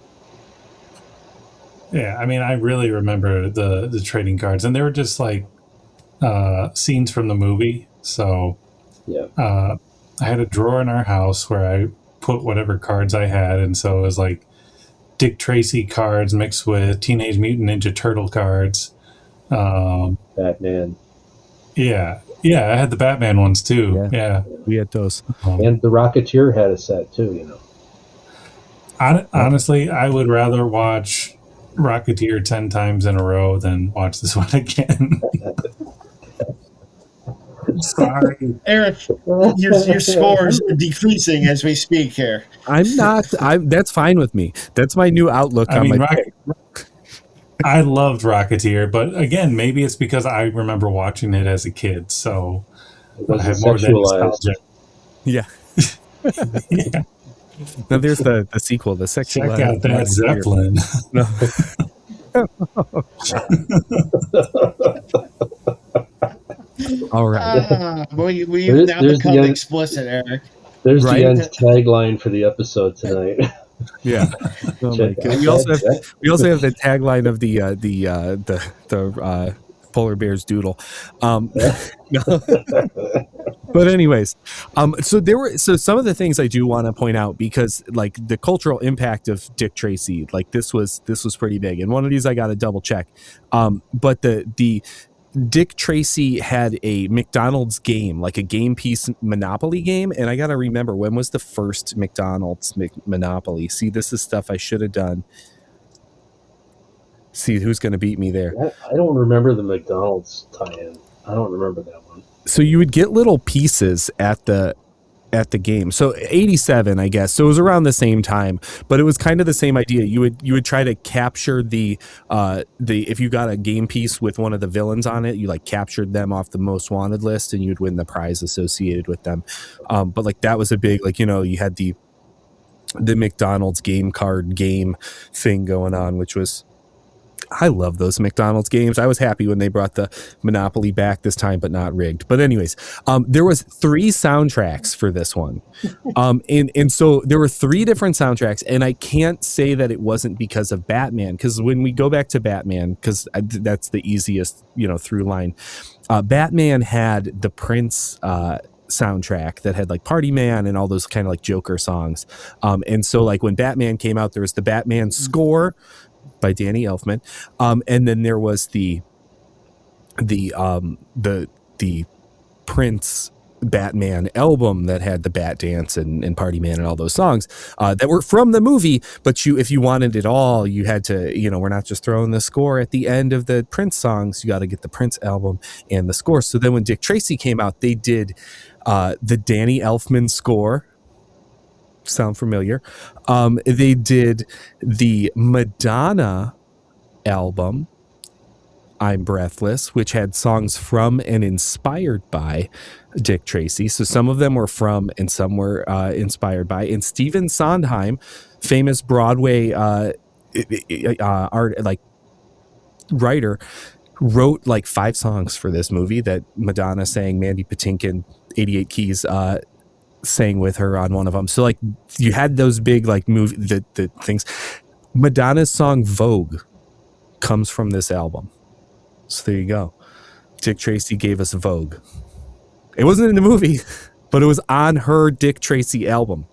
Yeah, I mean, I really remember the trading cards, and they were just like scenes from the movie. So Yeah. I had a drawer in our house where I put whatever cards I had, and so it was like Dick Tracy cards mixed with Teenage Mutant Ninja Turtle cards. Batman. Yeah, I had the Batman ones too. Yeah. We had those. And the Rocketeer had a set too, you know. Honestly, I would rather watch Rocketeer 10 times in a row than watch this one again. Sorry, Eric, your scores are decreasing as we speak here. That's fine with me. That's my new outlook on my pick. I loved Rocketeer, but again, maybe it's because I remember watching it as a kid, so I have more of that nostalgia. Yeah. Yeah. Now there's the sequel, the sexual. Check out that Zeppelin. No. All right. We've now become explicit, Eric. There's the end tagline for the episode tonight. Yeah. Oh my God. We also have the tagline of the polar bear's doodle. But anyways, so some of the things I do want to point out, because like the cultural impact of Dick Tracy, like this was pretty big, and one of these I got to double check. But the Dick Tracy had a McDonald's game, like a game piece Monopoly game, and I got to remember, when was the first McDonald's Monopoly? See, this is stuff I should have done. See who's going to beat me there. I don't remember the McDonald's tie-in. I don't remember that one. So you would get little pieces at the game. So 87, I guess. So it was around the same time, but it was kind of the same idea. You would try to capture the if you got a game piece with one of the villains on it, you like captured them off the most wanted list, and you'd win the prize associated with them. But like that was a big, like, you know, you had the McDonald's game card game thing going on, which was, I love those McDonald's games. I was happy when they brought the Monopoly back this time, but not rigged. But anyways, there was 3 soundtracks for this one. And so there were 3 different soundtracks, and I can't say that it wasn't because of Batman, because when we go back to Batman, because that's the easiest, you know, through line, Batman had the Prince soundtrack that had like Party Man and all those kind of like Joker songs. And so like when Batman came out, there was the Batman score by Danny Elfman, and then there was the Prince Batman album that had the Bat Dance and Party Man and all those songs that were from the movie. But if you wanted it all, you had to, you know, we're not just throwing the score at the end of the Prince songs. You got to get the Prince album and the score. So then when Dick Tracy came out, they did the Danny Elfman score. Sound familiar? They did the Madonna album, I'm Breathless, which had songs from and inspired by Dick Tracy. So some of them were from and some were inspired by. And Stephen Sondheim, famous Broadway writer, wrote like 5 songs for this movie that Madonna sang. Mandy Patinkin, 88 Keys, sang with her on one of them. So like you had those big like movie the things. Madonna's song Vogue comes from this album. So there you go. Dick Tracy gave us Vogue. It wasn't in the movie, but it was on her Dick Tracy album.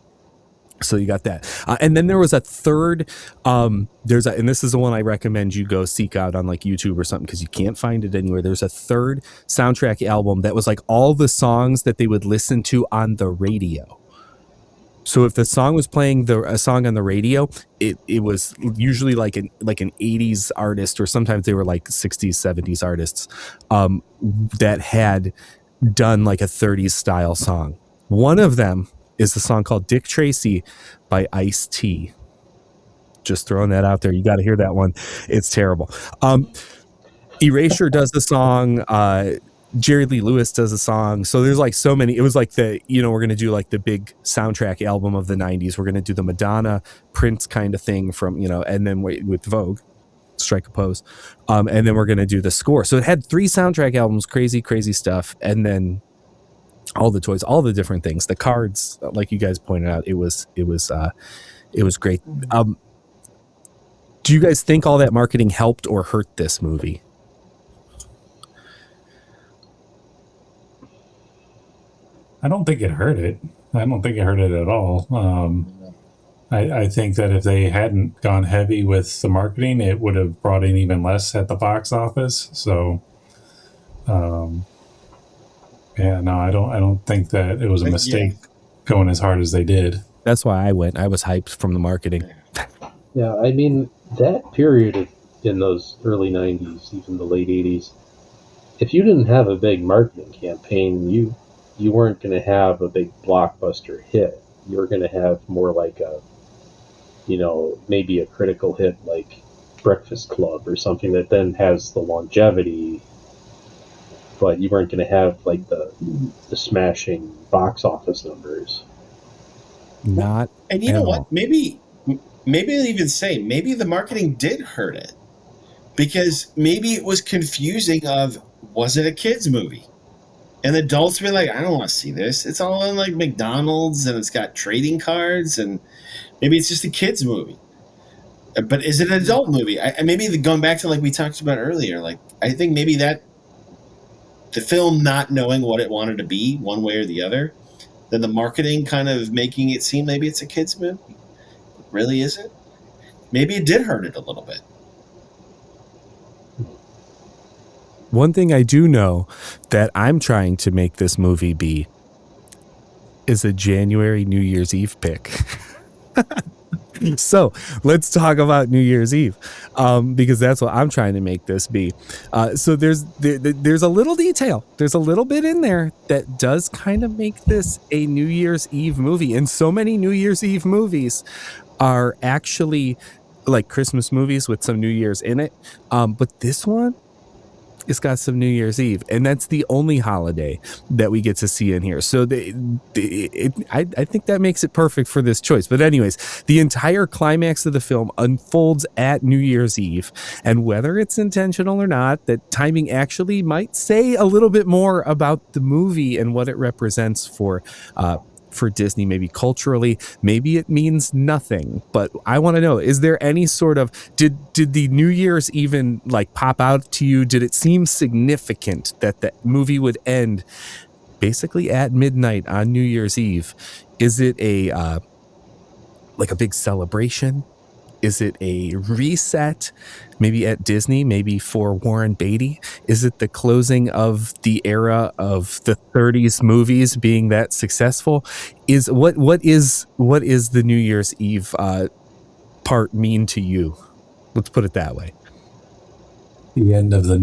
So you got that. And then there was a third, and this is the one I recommend you go seek out on like YouTube or something, because you can't find it anywhere. There's a third soundtrack album that was like all the songs that they would listen to on the radio. So if the song was playing a song on the radio, it was usually like an 80s artist, or sometimes they were like 60s, 70s artists that had done like a 30s style song. One of them is the song called Dick Tracy by Ice-T. Just throwing that out there. You got to hear that one. It's terrible. Erasure does the song. Jerry Lee Lewis does a song. So there's like so many. It was like we're going to do like the big soundtrack album of the 90s. We're going to do the Madonna Prince kind of thing from, and then with Vogue, Strike a Pose. And then we're going to do the score. So it had 3 soundtrack albums, crazy, crazy stuff. And then all the toys, all the different things, the cards, like you guys pointed out, it was great. Do you guys think all that marketing helped or hurt this movie? I don't think it hurt it. I don't think it hurt it at all. I think that if they hadn't gone heavy with the marketing, it would have brought in even less at the box office. So, I don't think that it was a mistake going as hard as they did. That's why I went. I was hyped from the marketing. Yeah, I mean, that period in those early 90s, even the late 80s, if you didn't have a big marketing campaign, you weren't going to have a big blockbuster hit. You were going to have more like maybe a critical hit like Breakfast Club or something that then has the longevity, but you weren't going to have like the smashing box office numbers. Not. And you know what? Maybe I'll even say maybe the marketing did hurt it, because maybe it was confusing of, was it a kids movie? And adults were like, I don't want to see this. It's all in like McDonald's and it's got trading cards, and maybe it's just a kids movie. But is it an adult movie? Maybe going back to like we talked about earlier, like I think maybe that the film not knowing what it wanted to be one way or the other, then the marketing kind of making it seem maybe it's a kids movie. It really isn't. Maybe it did hurt it a little bit. One thing I do know that I'm trying to make this movie be is a January New Year's Eve pick. So let's talk about New Year's Eve, because that's what I'm trying to make this be. So there's a little detail. There's a little bit in there that does kind of make this a New Year's Eve movie. And so many New Year's Eve movies are actually like Christmas movies with some New Year's in it. But this one, it's got some New Year's Eve, and that's the only holiday that we get to see in here. So I think that makes it perfect for this choice. But anyways, the entire climax of the film unfolds at New Year's Eve, and whether it's intentional or not, that timing actually might say a little bit more about the movie and what it represents for Disney, maybe culturally, maybe it means nothing. But I want to know, is there any sort of, did the New Year's even like pop out to you? Did it seem significant that the movie would end basically at midnight on New Year's Eve? Is it a big celebration? Is it a reset? Maybe at Disney, maybe for Warren Beatty? Is it the closing of the era of the 30s movies being that successful? What is the New Year's Eve part mean to you? Let's put it that way. The end of the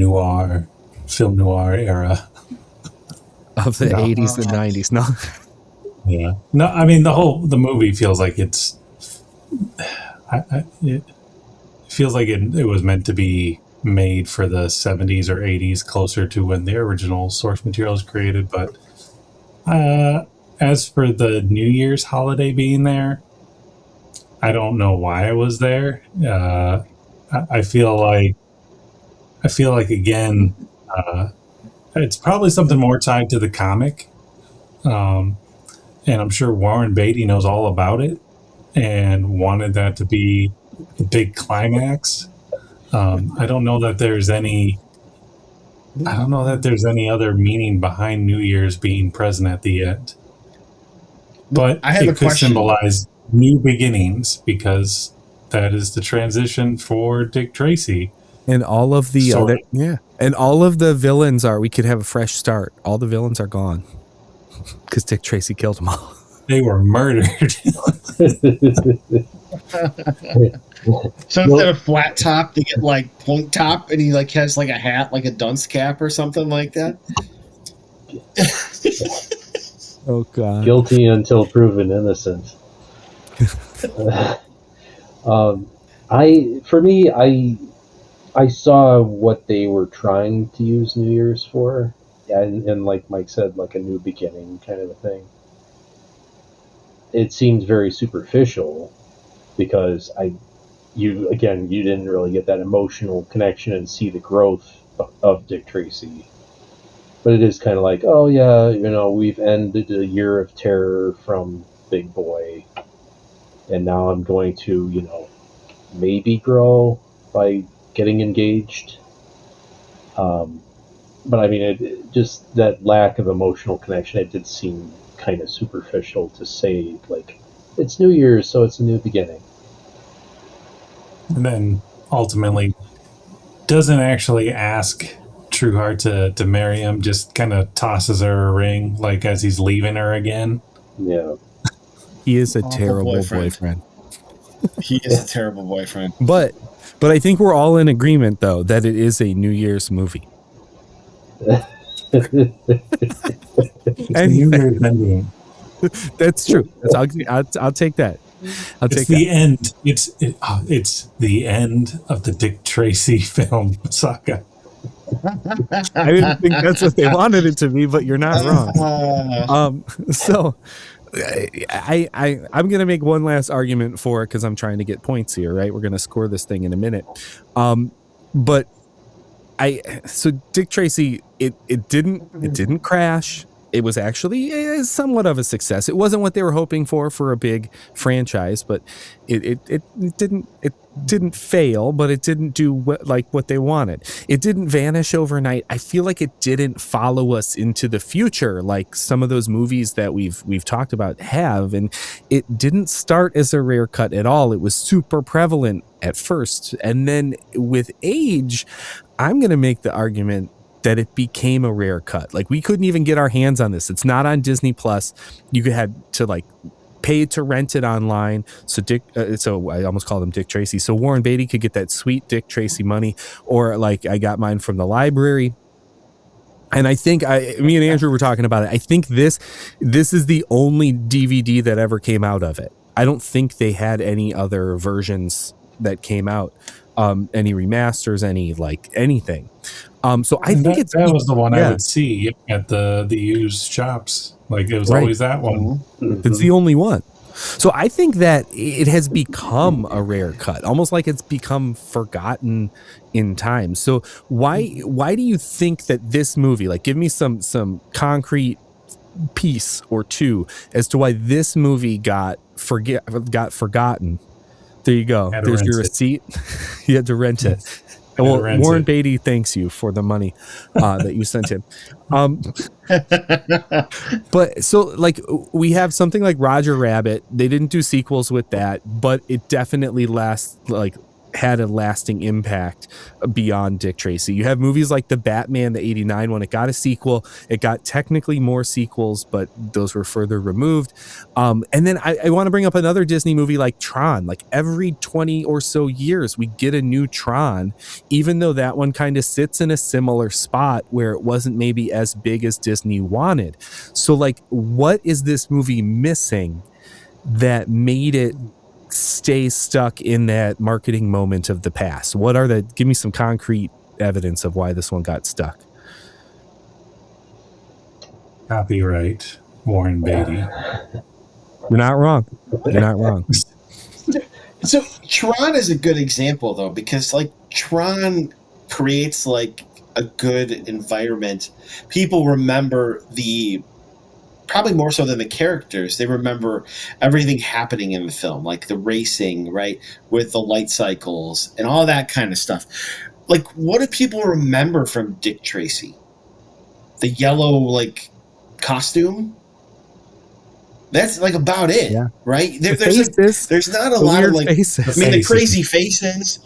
film noir era of the 80s and 90s. No. Yeah. No, I mean the movie feels like it's. It feels like it was meant to be made for the 70s or 80s, closer to when the original source material was created. But as for the New Year's holiday being there, I don't know why it was there. I feel like again, it's probably something more tied to the comic, and I'm sure Warren Beatty knows all about it and wanted that to be a big climax. I don't know that there's any other meaning behind New Year's being present at the end. But it could symbolize new beginnings, because that is the transition for Dick Tracy. And all of the and all of the villains we could have a fresh start. All the villains are gone because Dick Tracy killed them all. They were murdered. So instead of flat top, they get like point top, and he like has like a hat, like a dunce cap or something like that. Oh God. Guilty until proven innocent. I saw what they were trying to use New Year's for, and like Mike said, like a new beginning kind of a thing. It seems very superficial because you didn't really get that emotional connection and see the growth of Dick Tracy. But it is kind of like, oh yeah, we've ended a year of terror from Big Boy, and now I'm going to, maybe grow by getting engaged. But I mean, just that lack of emotional connection, it did seem kind of superficial to say, like, it's New Year's, so it's a new beginning. And then ultimately doesn't actually ask Trueheart to marry him, just kind of tosses her a ring, like as he's leaving her again. Yeah. He is a Awful terrible boyfriend. boyfriend. He is a terrible boyfriend. But I think we're all in agreement, though, that it is a New Year's movie. Anyway, that's true. I'll take that. It's the end. It's the end of the Dick Tracy film saga. I didn't think that's what they wanted it to be, but you're not wrong. So I'm gonna make one last argument for it because I'm trying to get points here, right? We're gonna score this thing in a minute. But Dick Tracy, it didn't crash. It was actually somewhat of a success. It wasn't what they were hoping for a big franchise, but it didn't fail, but it didn't do what they wanted. It didn't vanish overnight. I feel like it didn't follow us into the future like some of those movies that we've talked about have, and it didn't start as a rare cut at all. It was super prevalent at first, and then with age, I'm going to make the argument that it became a rare cut. Like, we couldn't even get our hands on this. It's not on Disney Plus. You had to pay to rent it online. So I almost called him Dick Tracy. So Warren Beatty could get that sweet Dick Tracy money, or I got mine from the library. And I think me and Andrew were talking about it. I think this is the only DVD that ever came out of it. I don't think they had any other versions that came out, any remasters, anything. So I think that was the one I would see at the used shops. Like, it was always that one. Mm-hmm. It's the only one. So I think that it has become a rare cut, almost like it's become forgotten in time. So why do you think that this movie, give me some concrete piece or two as to why this movie got forgotten? There you go. There's your receipt. You had to rent it. Well, Warren Beatty thanks you for the money that you sent him. But so we have something like Roger Rabbit. They didn't do sequels with that, but it definitely had a lasting impact beyond Dick Tracy. You have movies like The Batman, the 89 one. It got a sequel. It got technically more sequels, but those were further removed. And then I want to bring up another Disney movie like Tron. Like, every 20 or so years, we get a new Tron, even though that one kind of sits in a similar spot where it wasn't maybe as big as Disney wanted. So what is this movie missing that made it stay stuck in that marketing moment of the past? Give me some concrete evidence of why this one got stuck. Copyright Warren Beatty. You're not wrong. So Tron is a good example, though, because Tron creates a good environment. People remember probably more so than the characters. They remember everything happening in the film, like the racing, right, with the light cycles and all that kind of stuff. What do people remember from Dick Tracy? The yellow costume. That's about it, right? There's not a lot of faces. I mean, the crazy faces,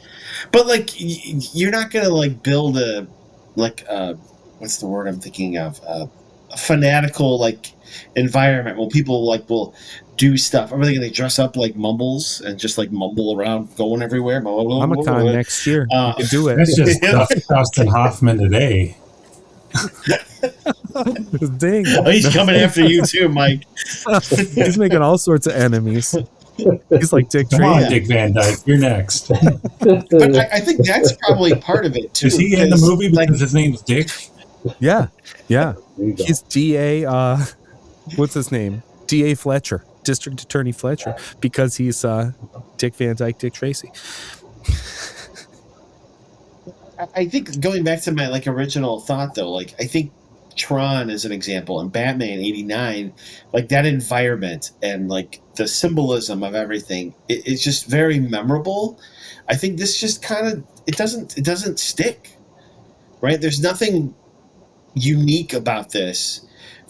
but you're not gonna build a what's the word I'm thinking of? A fanatical environment where people will do stuff. Are they going to dress up like mumbles and just mumble around, going everywhere? Comic-Con next year. You can do it. That's just Dustin Hoffman today. Dang. Oh, he's coming after you too, Mike. He's making all sorts of enemies. He's like Dick Come on, Tracy. Dick Van Dyke, you're next. But I think that's probably part of it too. Is he in the movie because his name's Dick? Yeah. There you go. He's DA, what's his name? DA Fletcher, District Attorney Fletcher, because he's Dick Van Dyke, Dick Tracy. I think going back to my original thought though, I think Tron is an example, and Batman '89, that environment and the symbolism of everything, it's just very memorable. I think this just kind of it doesn't stick, right? There's nothing unique about this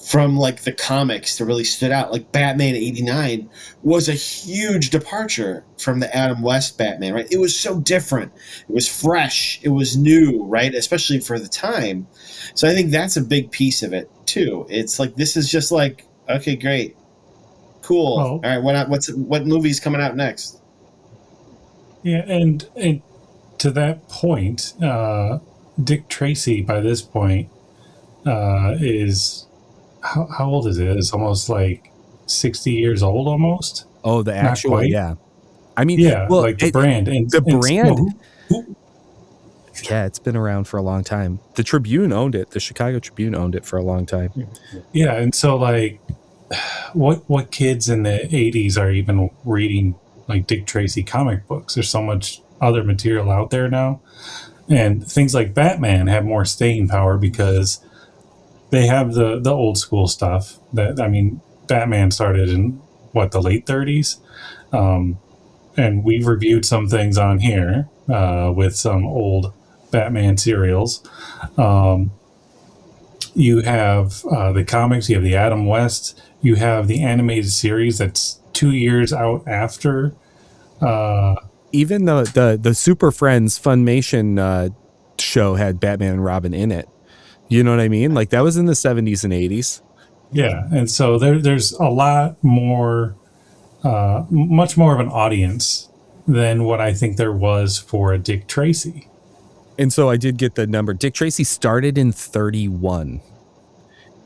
from the comics that really stood out. Batman '89 was a huge departure from the Adam West Batman, right? It was so different. It was fresh. It was new, right? Especially for the time. So I think that's a big piece of it too. It's this is just okay, great, cool. Well, all right, what movie's coming out next? Yeah, and to that point, Dick Tracy by this point is how old is it? It's almost 60 years old almost. Oh, the actual, yeah. I mean, yeah, well, the brand. And the brand. who, yeah, it's been around for a long time. The Tribune owned it. The Chicago Tribune owned it for a long time. yeah, and so what kids in the 80s are even reading Dick Tracy comic books? There's so much other material out there now. And things like Batman have more staying power because they have the old school stuff. Batman started in the late 30s, and we've reviewed some things on here with some old Batman serials. You have the comics, you have the Adam West, you have the animated series that's 2 years out after. Even the Super Friends Funimation show had Batman and Robin in it. You know what I mean? That was in the 70s and 80s. Yeah, and so there's a lot more, much more of an audience than what I think there was for a Dick Tracy. And so I did get the number. Dick Tracy started in 31.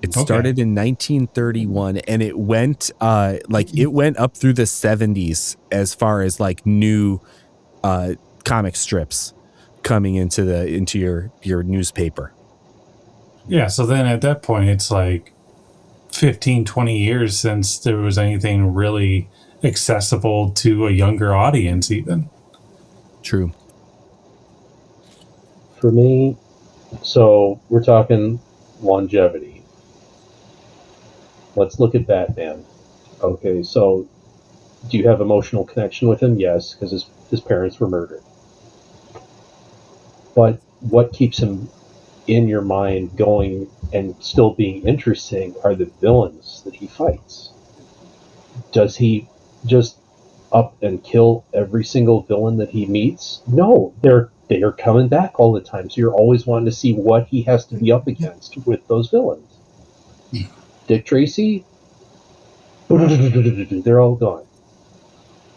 It started in 1931, and it went it went up through the 70s as far as new comic strips coming into your newspaper. Yeah, so then at that point it's 15, 20 years since there was anything really accessible to a younger audience even. True. For me, so we're talking longevity. Let's look at Batman. Okay, so do you have emotional connection with him? Yes, because his parents were murdered. But what keeps him in your mind going and still being interesting are the villains that he fights. Does he just up and kill every single villain that he meets? No, they are coming back all the time. So you're always wanting to see what he has to be up against with those villains. Dick Tracy, they're all gone.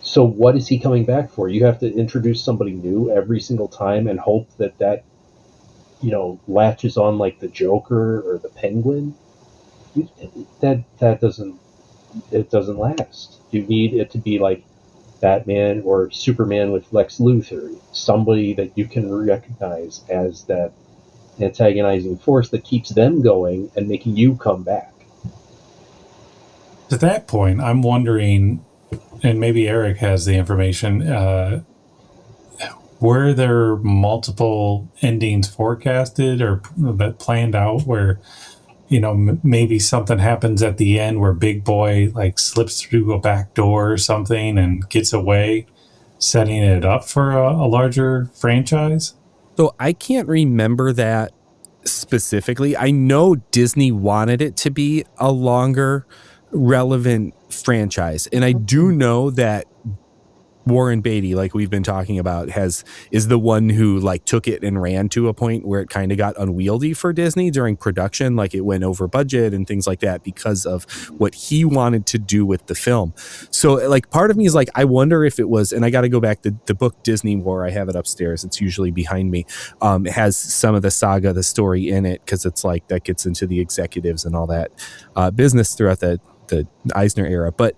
So what is he coming back for? You have to introduce somebody new every single time and hope that latches on the Joker or the Penguin. That doesn't last. You need it to be Batman or Superman with Lex Luthor, somebody that you can recognize as that antagonizing force that keeps them going and making you come back. To that point, I'm wondering, and maybe Eric has the information, were there multiple endings forecasted or that planned out where, maybe something happens at the end where Big Boy slips through a back door or something and gets away, setting it up for a larger franchise? So I can't remember that specifically. I know Disney wanted it to be a longer relevant franchise. And I do know that Warren Beatty, like we've been talking about, is the one who like took it and ran to a point where it kind of got unwieldy for Disney during production. Like it went over budget and things like that because of what he wanted to do with the film. So like part of me is like, I wonder if it was, and I got to go back to the book Disney War. I have it upstairs. It's usually behind me. It has some of the saga, the story in it, because it's like that gets into the executives and all that business throughout the Eisner era. But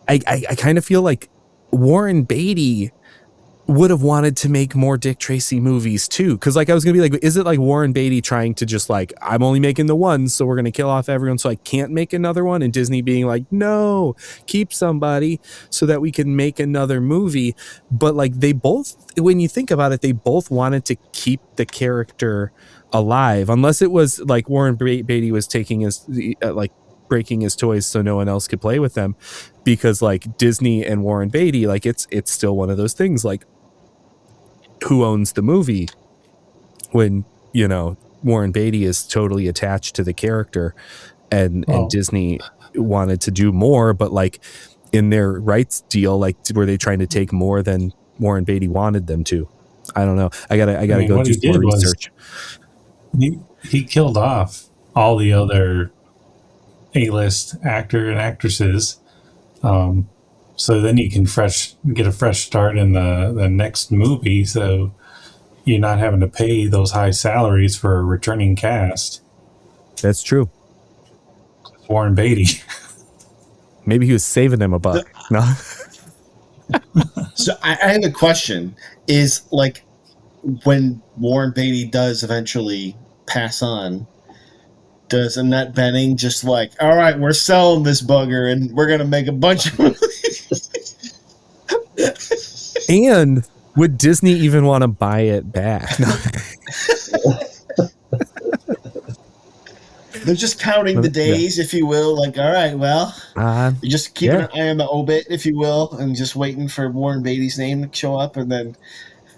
I kind of feel like Warren Beatty would have wanted to make more Dick Tracy movies too. Cause like I was gonna be like, is it like Warren Beatty trying to just like, I'm only making the one, so we're gonna kill off everyone so I can't make another one, and Disney being like, no, keep somebody so that we can make another movie. But like they both, when you think about it, they both wanted to keep the character alive, unless it was like Warren Beatty was taking his like breaking his toys so no one else could play with them, because like Disney and Warren Beatty, like it's still one of those things like who owns the movie when, you know, Warren Beatty is totally attached to the character and Disney wanted to do more, but like in their rights deal, like were they trying to take more than Warren Beatty wanted them to? I don't know. I gotta go do some more research. He killed off all the other A-list actor and actresses, so then you can get a fresh start in the next movie, so you're not having to pay those high salaries for a returning cast. That's true. Warren Beatty. Maybe he was saving them a buck. No. So I have a question. Is like when Warren Beatty does eventually pass on, does Annette Bening just like, all right, we're selling this bugger and we're gonna make a bunch of movies? And would Disney even want to buy it back? No. They're just counting the days, if you will. Like, all right, well, you're just keeping an eye on the obit, if you will, and just waiting for Warren Beatty's name to show up, and then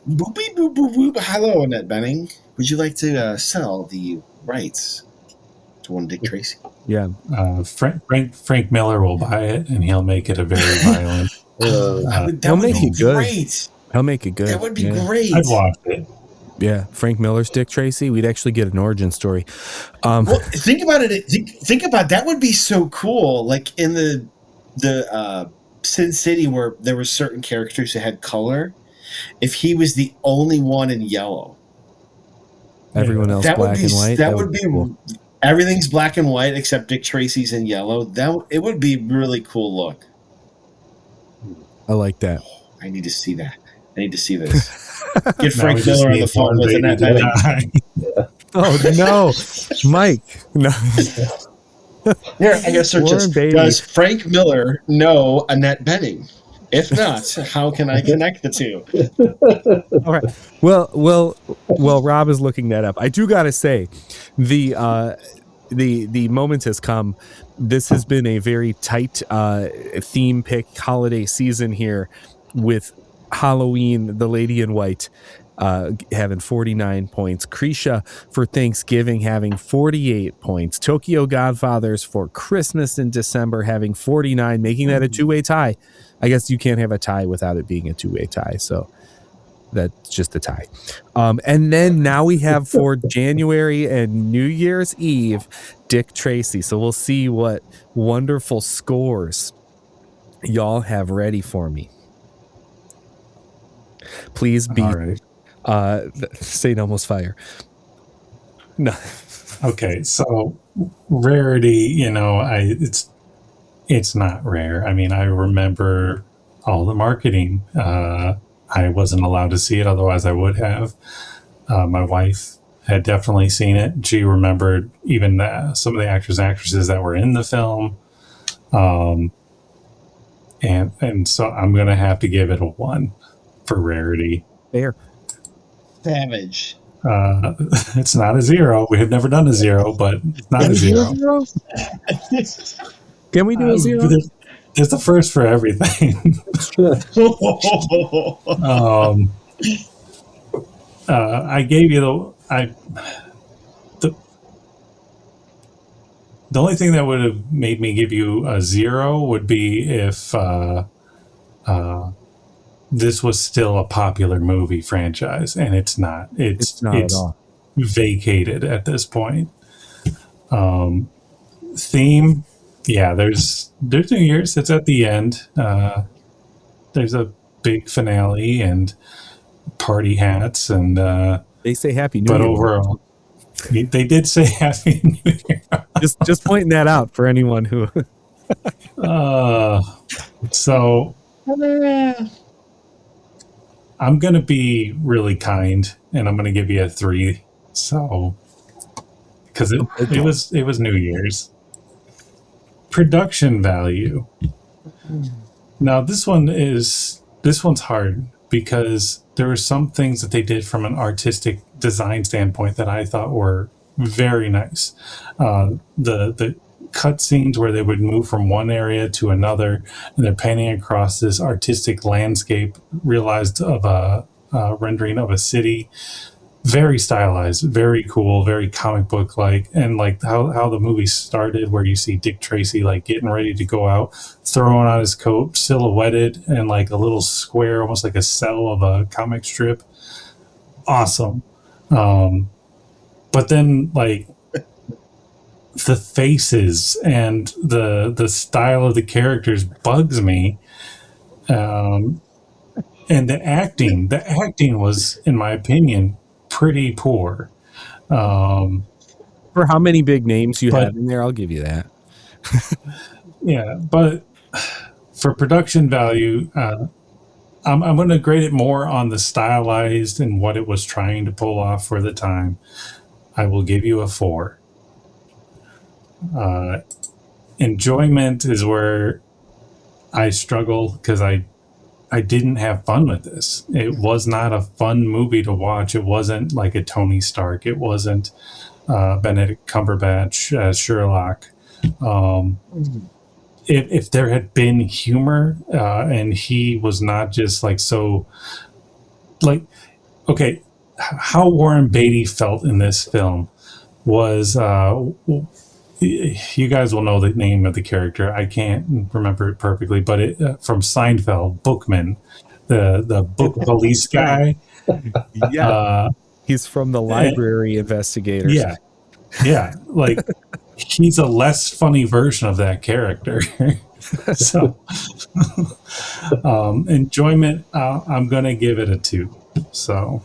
boop, beep, boop, boop, boop. Hello, Annette Bening. Would you like to sell the rights to one Dick Tracy? Yeah. Frank Miller will buy it, and he'll make it a very violent. He'll make it good. He'll make it good. That would be great. I'd watch it. Yeah, Frank Miller's Dick Tracy. We'd actually get an origin story. Well, think about it. Think about that. Would be so cool. Like in the Sin City, where there were certain characters that had color. If he was the only one in yellow, everyone else black and white. That would be cool. Everything's black and white except Dick Tracy's in yellow. It would be really cool look. I like that. I need to see that. I need to see this. Get Frank Miller on the phone with Annette Bening. Oh no, Mike! No. Here, I guess search this. Does Frank Miller know Annette Bening? If not, how can I connect the two? All right. Well, Rob is looking that up. I do gotta say, the moment has come. This has been a very tight theme pick holiday season here, with Halloween, The Lady in White, having 49 points. Krisha for Thanksgiving having 48 points. Tokyo Godfathers for Christmas in December having 49, making that a two-way tie. I guess you can't have a tie without it being a two-way tie, so that's just a tie. And then now we have for January and New Year's Eve, Dick Tracy. So we'll see what wonderful scores y'all have ready for me. Please be Satan almost fire. No. Okay, so rarity, it's not rare. I mean, I remember all the marketing. I wasn't allowed to see it, otherwise I would have. My wife had definitely seen it. She remembered even some of the actors and actresses that were in the film. And so I'm going to have to give it a 1 for rarity. Fair. Savage. It's not a 0. We have never done a 0, but it's not a 0. Can we do a 0? There's the first for everything. I gave you the only thing that would have made me give you a 0 would be if this was still a popular movie franchise, and it's not. It's not at all. Vacated at this point. Theme, yeah. There's New Year's. It's at the end. There's a big finale and party hats, and They say Happy New but Year. overall, they did say Happy New Year. just pointing that out for anyone who. So I'm gonna be really kind, and I'm gonna give you a 3. So, because it was New Year's. Production value. Now this one's hard because there were some things that they did from an artistic design standpoint that I thought were very nice. The cut scenes where they would move from one area to another, and they're painting across this artistic landscape, realized of a rendering of a city. Very stylized, very cool, very comic book like, and like how the movie started, where you see Dick Tracy like getting ready to go out, throwing on his coat, silhouetted in like a little square, almost like a cell of a comic strip. Awesome. But then like the faces and the style of the characters bugs me. And the acting was, in my opinion, pretty poor. For how many big names you have in there, I'll give you that. Yeah, but for production value, I'm going to grade it more on the stylized and what it was trying to pull off for the time. I will give you a 4. Enjoyment is where I struggle because I didn't have fun with this. It was not a fun movie to watch. It wasn't like a Tony Stark. It wasn't Benedict Cumberbatch as Sherlock. If there had been humor and he was not just like so, like, okay, how Warren Beatty felt in this film was, you guys will know the name of the character. I can't remember it perfectly, but from Seinfeld, Bookman, the book police guy. Yeah, he's from the library investigators. Yeah, like he's a less funny version of that character. So, enjoyment, I'm gonna give it a 2. So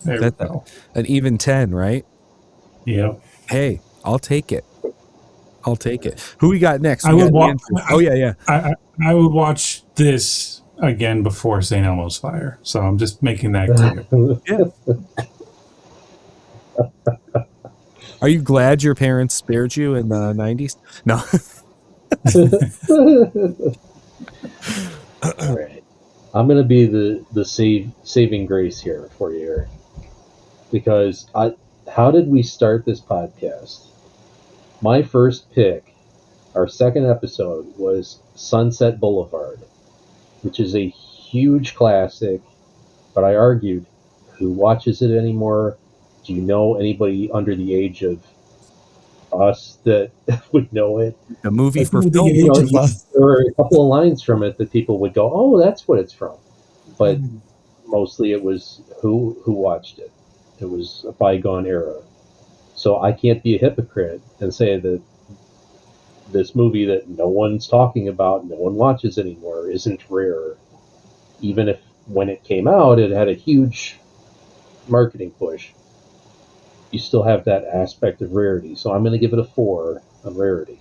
there we go. An even 10, right? Yeah. Hey, I'll take it. Who we got next? I would watch. Yeah. I would watch this again before St. Elmo's Fire. So I'm just making that clear. Yeah. Are you glad your parents spared you in the 90s? No. All right. I'm going to be the saving grace here for you, Eric. Because how did we start this podcast? My first pick, our second episode, was Sunset Boulevard, which is a huge classic, but I argued, who watches it anymore? Do you know anybody under the age of us that would know it? A movie for film. There were a couple of lines from it that people would go, "Oh, that's what it's from," but mostly it was who watched it. It was a bygone era. So I can't be a hypocrite and say that this movie that no one's talking about, no one watches anymore, isn't rare. Even if when it came out, it had a huge marketing push. You still have that aspect of rarity. So I'm going to give it a 4 on rarity.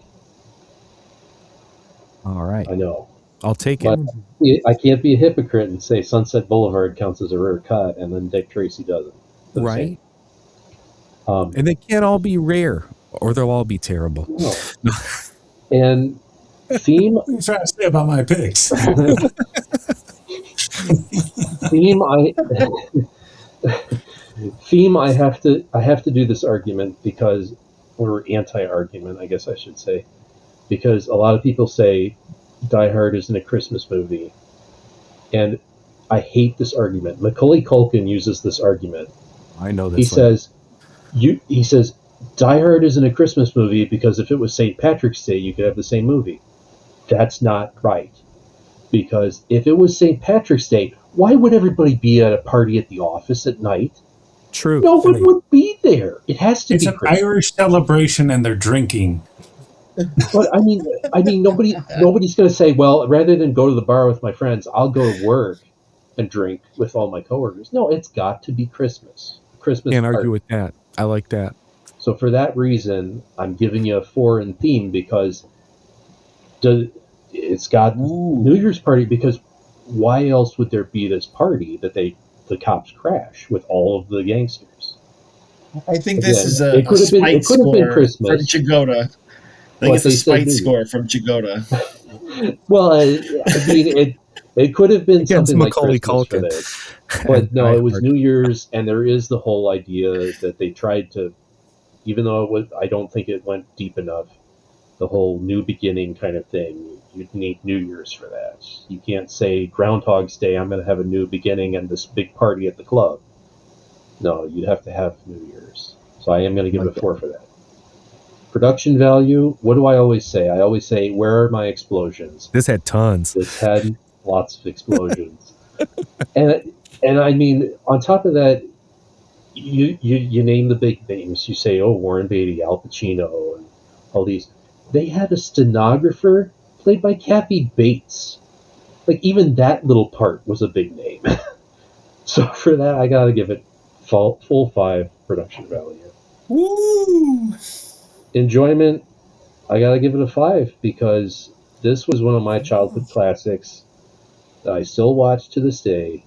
All right. I know. I'll take but it. I can't be a hypocrite and say Sunset Boulevard counts as a rare cut and then Dick Tracy doesn't. Right. And they can't all be rare or they'll all be terrible. No. And theme. What are you trying to say about my picks? Theme, I have to do this argument because, or anti-argument, I guess I should say, because a lot of people say Die Hard isn't a Christmas movie, and I hate this argument. Macaulay Culkin uses this argument. I know this. He says Die Hard isn't a Christmas movie because if it was St. Patrick's Day, you could have the same movie. That's not right, Because if it was St. Patrick's Day, why would everybody be at a party at the office at night? True. No one would be there. It has to It's be an Christmas. Irish celebration and they're drinking. But I mean, nobody's going to say, well, rather than go to the bar with my friends, I'll go to work and drink with all my coworkers. No, it's got to be Christmas. Christmas. Can't party. argue with that. I like that. So for that reason, I'm giving you a 4 in theme because it's got New Year's party. Because why else would there be this party that the cops crash with all of the gangsters? I think this is a it could have been Christmas from Jagoda. I think it's a spite score from Jagoda. Well, I mean, it could have been something Macaulay like Christmas Culkin. for this, but no, it was New Year's, and there is the whole idea that they tried to, even though I don't think it went deep enough, the whole new beginning kind of thing. You'd need New Year's for that. You can't say Groundhog's Day, I'm going to have a new beginning and this big party at the club. No, you'd have to have New Year's. So I am going to give it a 4 for that. Production value, what do I always say? I always say, where are my explosions? This had tons. This had lots of explosions. and I mean, on top of that, you name the big names. You say, oh, Warren Beatty, Al Pacino, and all these. They had a stenographer played by Kathy Bates. Like, even that little part was a big name. So for that, I got to give it full 5 production value. Woo! Enjoyment, I gotta give it a 5 because this was one of my childhood classics that I still watch to this day.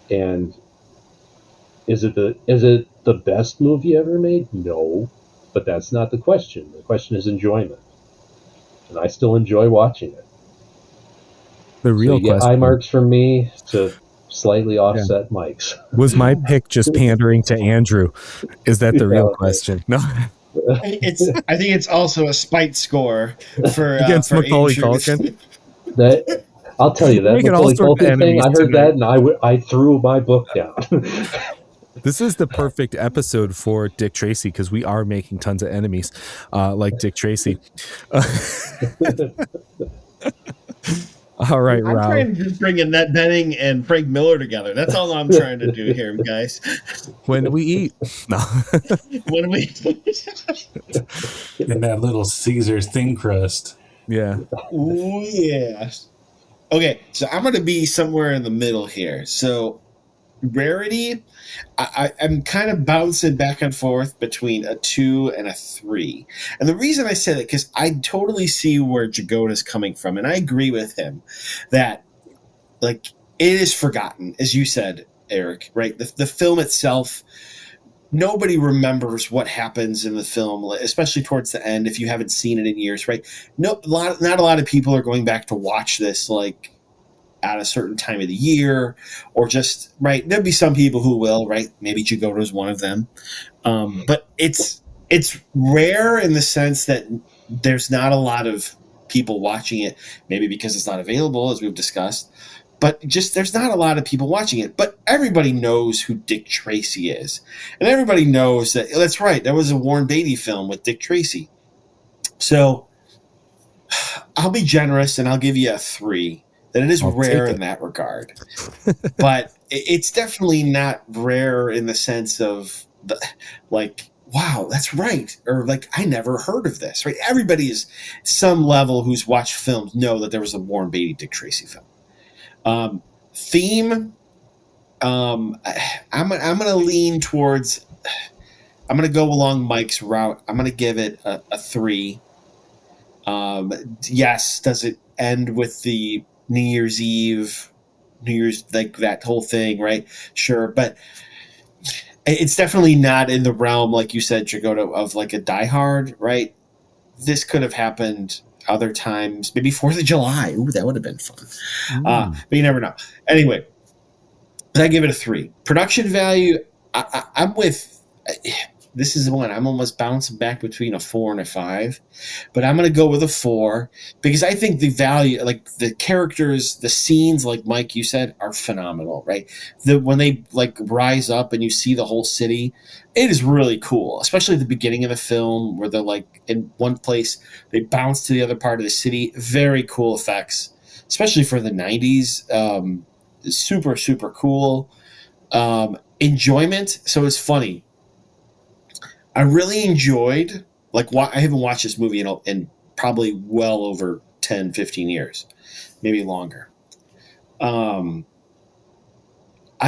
And is it the best movie ever made? No, but that's not the question. The question is enjoyment, and I still enjoy watching it. The real so you get question. high marks from me to slightly offset Mike's. Was my pick just pandering to Andrew? Is that the real question? No. I think it's also a spite score for against for Macaulay Andrew. Culkin. That I'll tell you, that Making all Macaulay sorts of Culkin thing, enemies I heard tonight. that and I threw my book down. This is the perfect episode for Dick Tracy because we are making tons of enemies like Dick Tracy. All right, I'm Rob. trying to just bring Annette Bening and Frank Miller together. That's all I'm trying to do here, guys. When do we eat? No. When we And that little Caesar's thin crust. Yeah. Ooh, yeah. Okay, so I'm going to be somewhere in the middle here. So rarity, I'm kind of bouncing back and forth between a 2 and a 3. And the reason I say that, because I totally see where Jagoda's coming from, and I agree with him that, like, it is forgotten, as you said, Eric, right? The film itself, nobody remembers what happens in the film, especially towards the end, if you haven't seen it in years, right? Not a lot of people are going back to watch this, like, at a certain time of the year, or just, right, there'll be some people who will, right? Maybe Jagoda is one of them. But it's rare in the sense that there's not a lot of people watching it, maybe because it's not available, as we've discussed, but just there's not a lot of people watching it. But everybody knows who Dick Tracy is, and everybody knows that, that's right, there was a Warren Beatty film with Dick Tracy. So I'll be generous and I'll give you a 3. That it is rare in that regard. But it's definitely not rare in the sense of, like, wow, that's right. Or, like, I never heard of this, right? Everybody is some level who's watched films know that there was a Warren Beatty, Dick Tracy film. Theme, I'm going to lean towards, I'm going to go along Mike's route. I'm going to give it a 3. Yes, does it end with the New Year's Eve, like that whole thing, right? Sure, but it's definitely not in the realm, like you said, Jagoda, of like a Die Hard, right? This could have happened other times, maybe 4th of July. Ooh, that would have been fun. But you never know. Anyway, I give it a 3. Production value, I'm with... This is one I'm almost bouncing back between a 4 and a 5, but I'm going to go with a 4 because I think the value, like the characters, the scenes, like Mike, you said, are phenomenal, right? When they like rise up and you see the whole city, it is really cool, especially at the beginning of the film where they're like in one place, they bounce to the other part of the city. Very cool effects. especially for the 90s. Super, super cool. Enjoyment. So it's funny. I really enjoyed, like, I haven't watched this movie in probably well over 10, 15 years, maybe longer. I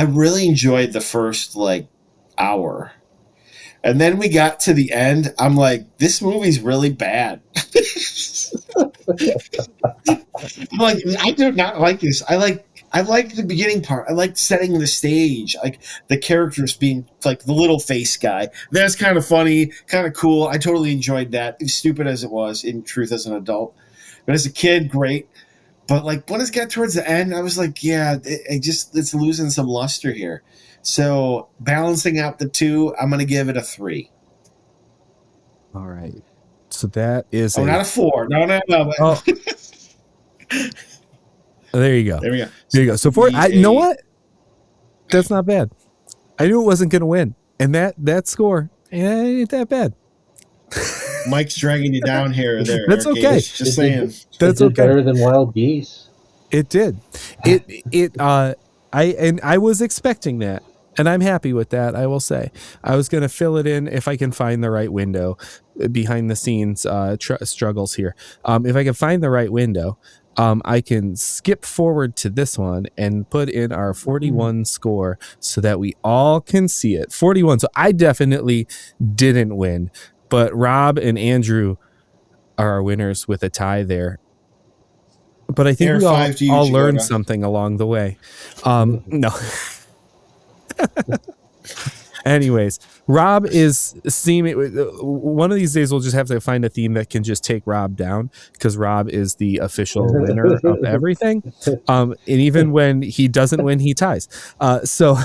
really enjoyed the first, like, hour. And then we got to the end. I'm like, this movie's really bad. I'm like, I do not like this. I like the beginning part. I like setting the stage, like the characters being like the little face guy. That's kind of funny, kind of cool. I totally enjoyed that. As stupid as it was, in truth, as an adult, but as a kid, great. But like when it got towards the end, I was like, yeah, it's losing some luster here. So balancing out the two, I'm gonna give it a 3. All right. So that is not a 4. No. Oh. There you go. There we go. There you go. So you know what? That's not bad. I knew it wasn't going to win, and that score ain't that bad. Mike's dragging you down here or there. That's okay. Just saying. That's okay. Better than Wild Geese. It did. I was expecting that, and I'm happy with that. I will say I was going to fill it in if I can find the right window. Behind the scenes struggles here. If I can find the right window, I can skip forward to this one and put in our 41 score so that we all can see it. 41. So I definitely didn't win, but Rob and Andrew are our winners with a tie there. But I think we all learned something along the way. No. Anyways, Rob is seeming. One of these days, we'll just have to find a theme that can just take Rob down, because Rob is the official winner of everything. And even when he doesn't win, he ties. So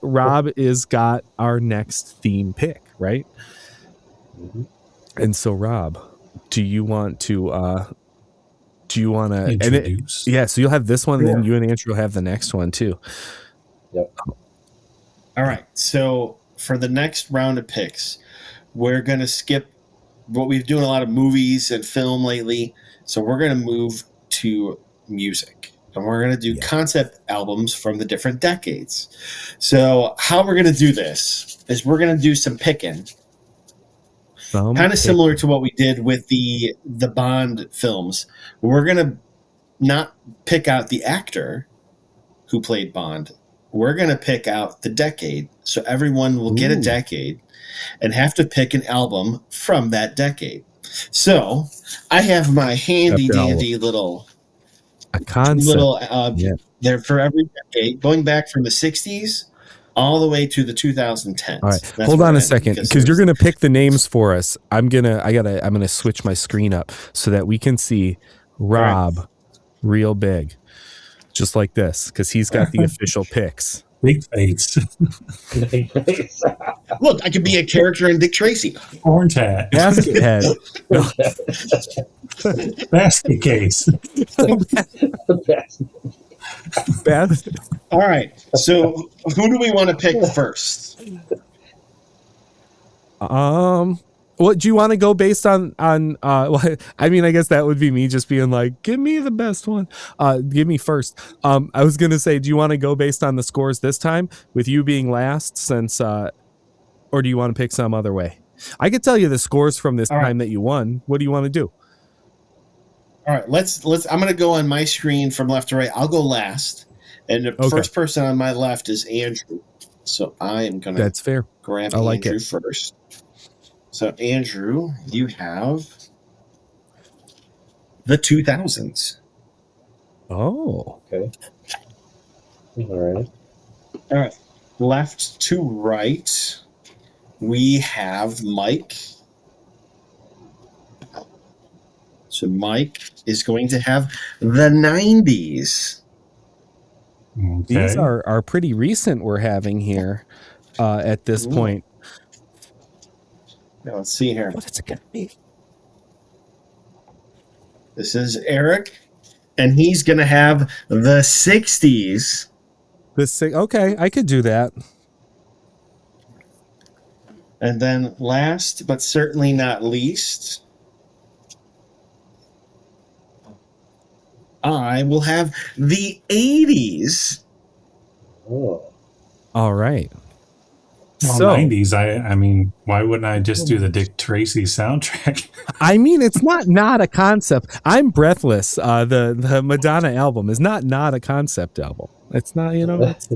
Rob is got our next theme pick, right? Mm-hmm. And so, Rob, do you want to introduce? So you'll have this one, and then you and Andrew will have the next one too. Yep. All right. So for the next round of picks, we're going to skip what we've doing a lot of movies and film lately. So we're going to move to music, and we're going to do concept albums from the different decades. So how we're going to do this is we're going to do some picking, kind of similar to what we did with the Bond films. We're going to not pick out the actor who played Bond. We're going to pick out the decade. So everyone will get a decade and have to pick an album from that decade. So I have my handy dandy little there for every decade, going back from the 60s all the way to the 2010s. All right. Hold on a second, because you're going to pick the names for us. I'm going to switch my screen up so that we can see Rob real big. Just like this, because he's got the official picks. Big face. Look, I could be a character in Dick Tracy. Orange hat. Basket head. Basket case. All right. So who do we want to pick first? What do you want to go based on well, I mean, I guess that would be me just being like, give me the best one. Give me first. I was going to say, do you want to go based on the scores this time with you being last, since or do you want to pick some other way? I could tell you the scores from this time that you won. What do you want to do? All right, let's I'm going to go on my screen from left to right. I'll go last. And the first person on my left is Andrew. So I am going to That's fair. Grab I like Andrew first. So, Andrew, you have the 2000s. Oh. Okay. All right. Left to right, we have Mike. So, Mike is going to have the 90s. Okay. These are pretty recent we're having here at this point. Now, let's see here. What is it going to be? This is Eric, and he's going to have the 60s. Okay, I could do that. And then last, but certainly not least, I will have the 80s. Oh. All right. Well, So 90s, I mean, why wouldn't I just do the Dick Tracy soundtrack? I mean, it's not a concept. I'm breathless. The Madonna album is not a concept album. It's not, you know. It's,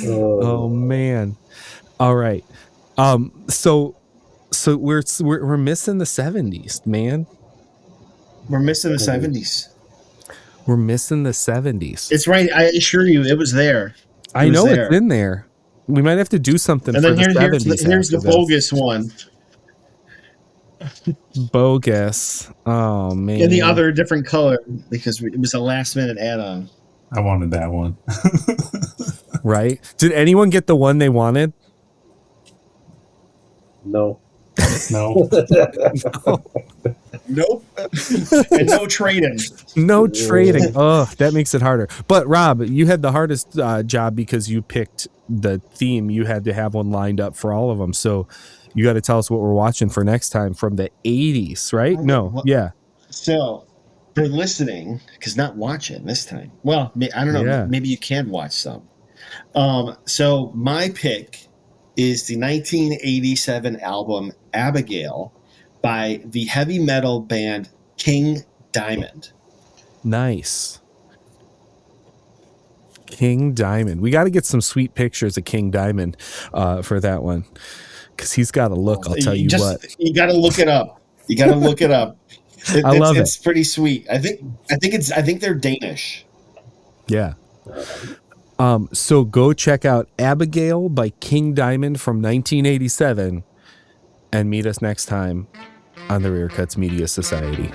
oh man. All right. So we're missing the 70s, man. We're missing the 70s. We're missing the 70s. It's right. I assure you, it was there. I know it's in there. We might have to do something And for then the 70s. here's the bogus one. Bogus. Oh man. In the other different color because it was a last minute add-on. I wanted that one. Right? Did anyone get the one they wanted? No. No. Nope. And no trading. No trading. Oh, that makes it harder. But Rob, you had the hardest job because you picked the theme. You had to have one lined up for all of them. So you got to tell us what we're watching for next time from the 80s, right? No. Yeah. So for listening, because not watching this time. Well, I don't know. Yeah. Maybe you can watch some. So my pick is the 1987 album Abigail by the heavy metal band King Diamond. Nice. King Diamond. We got to get some sweet pictures of King Diamond for that one because he's got a look. I'll tell you what. You got to look it up. You got to look it up. I love it. It's pretty sweet. I think they're Danish. Yeah. So go check out Abigail by King Diamond from 1987 and meet us next time on the Rear Cuts Media Society.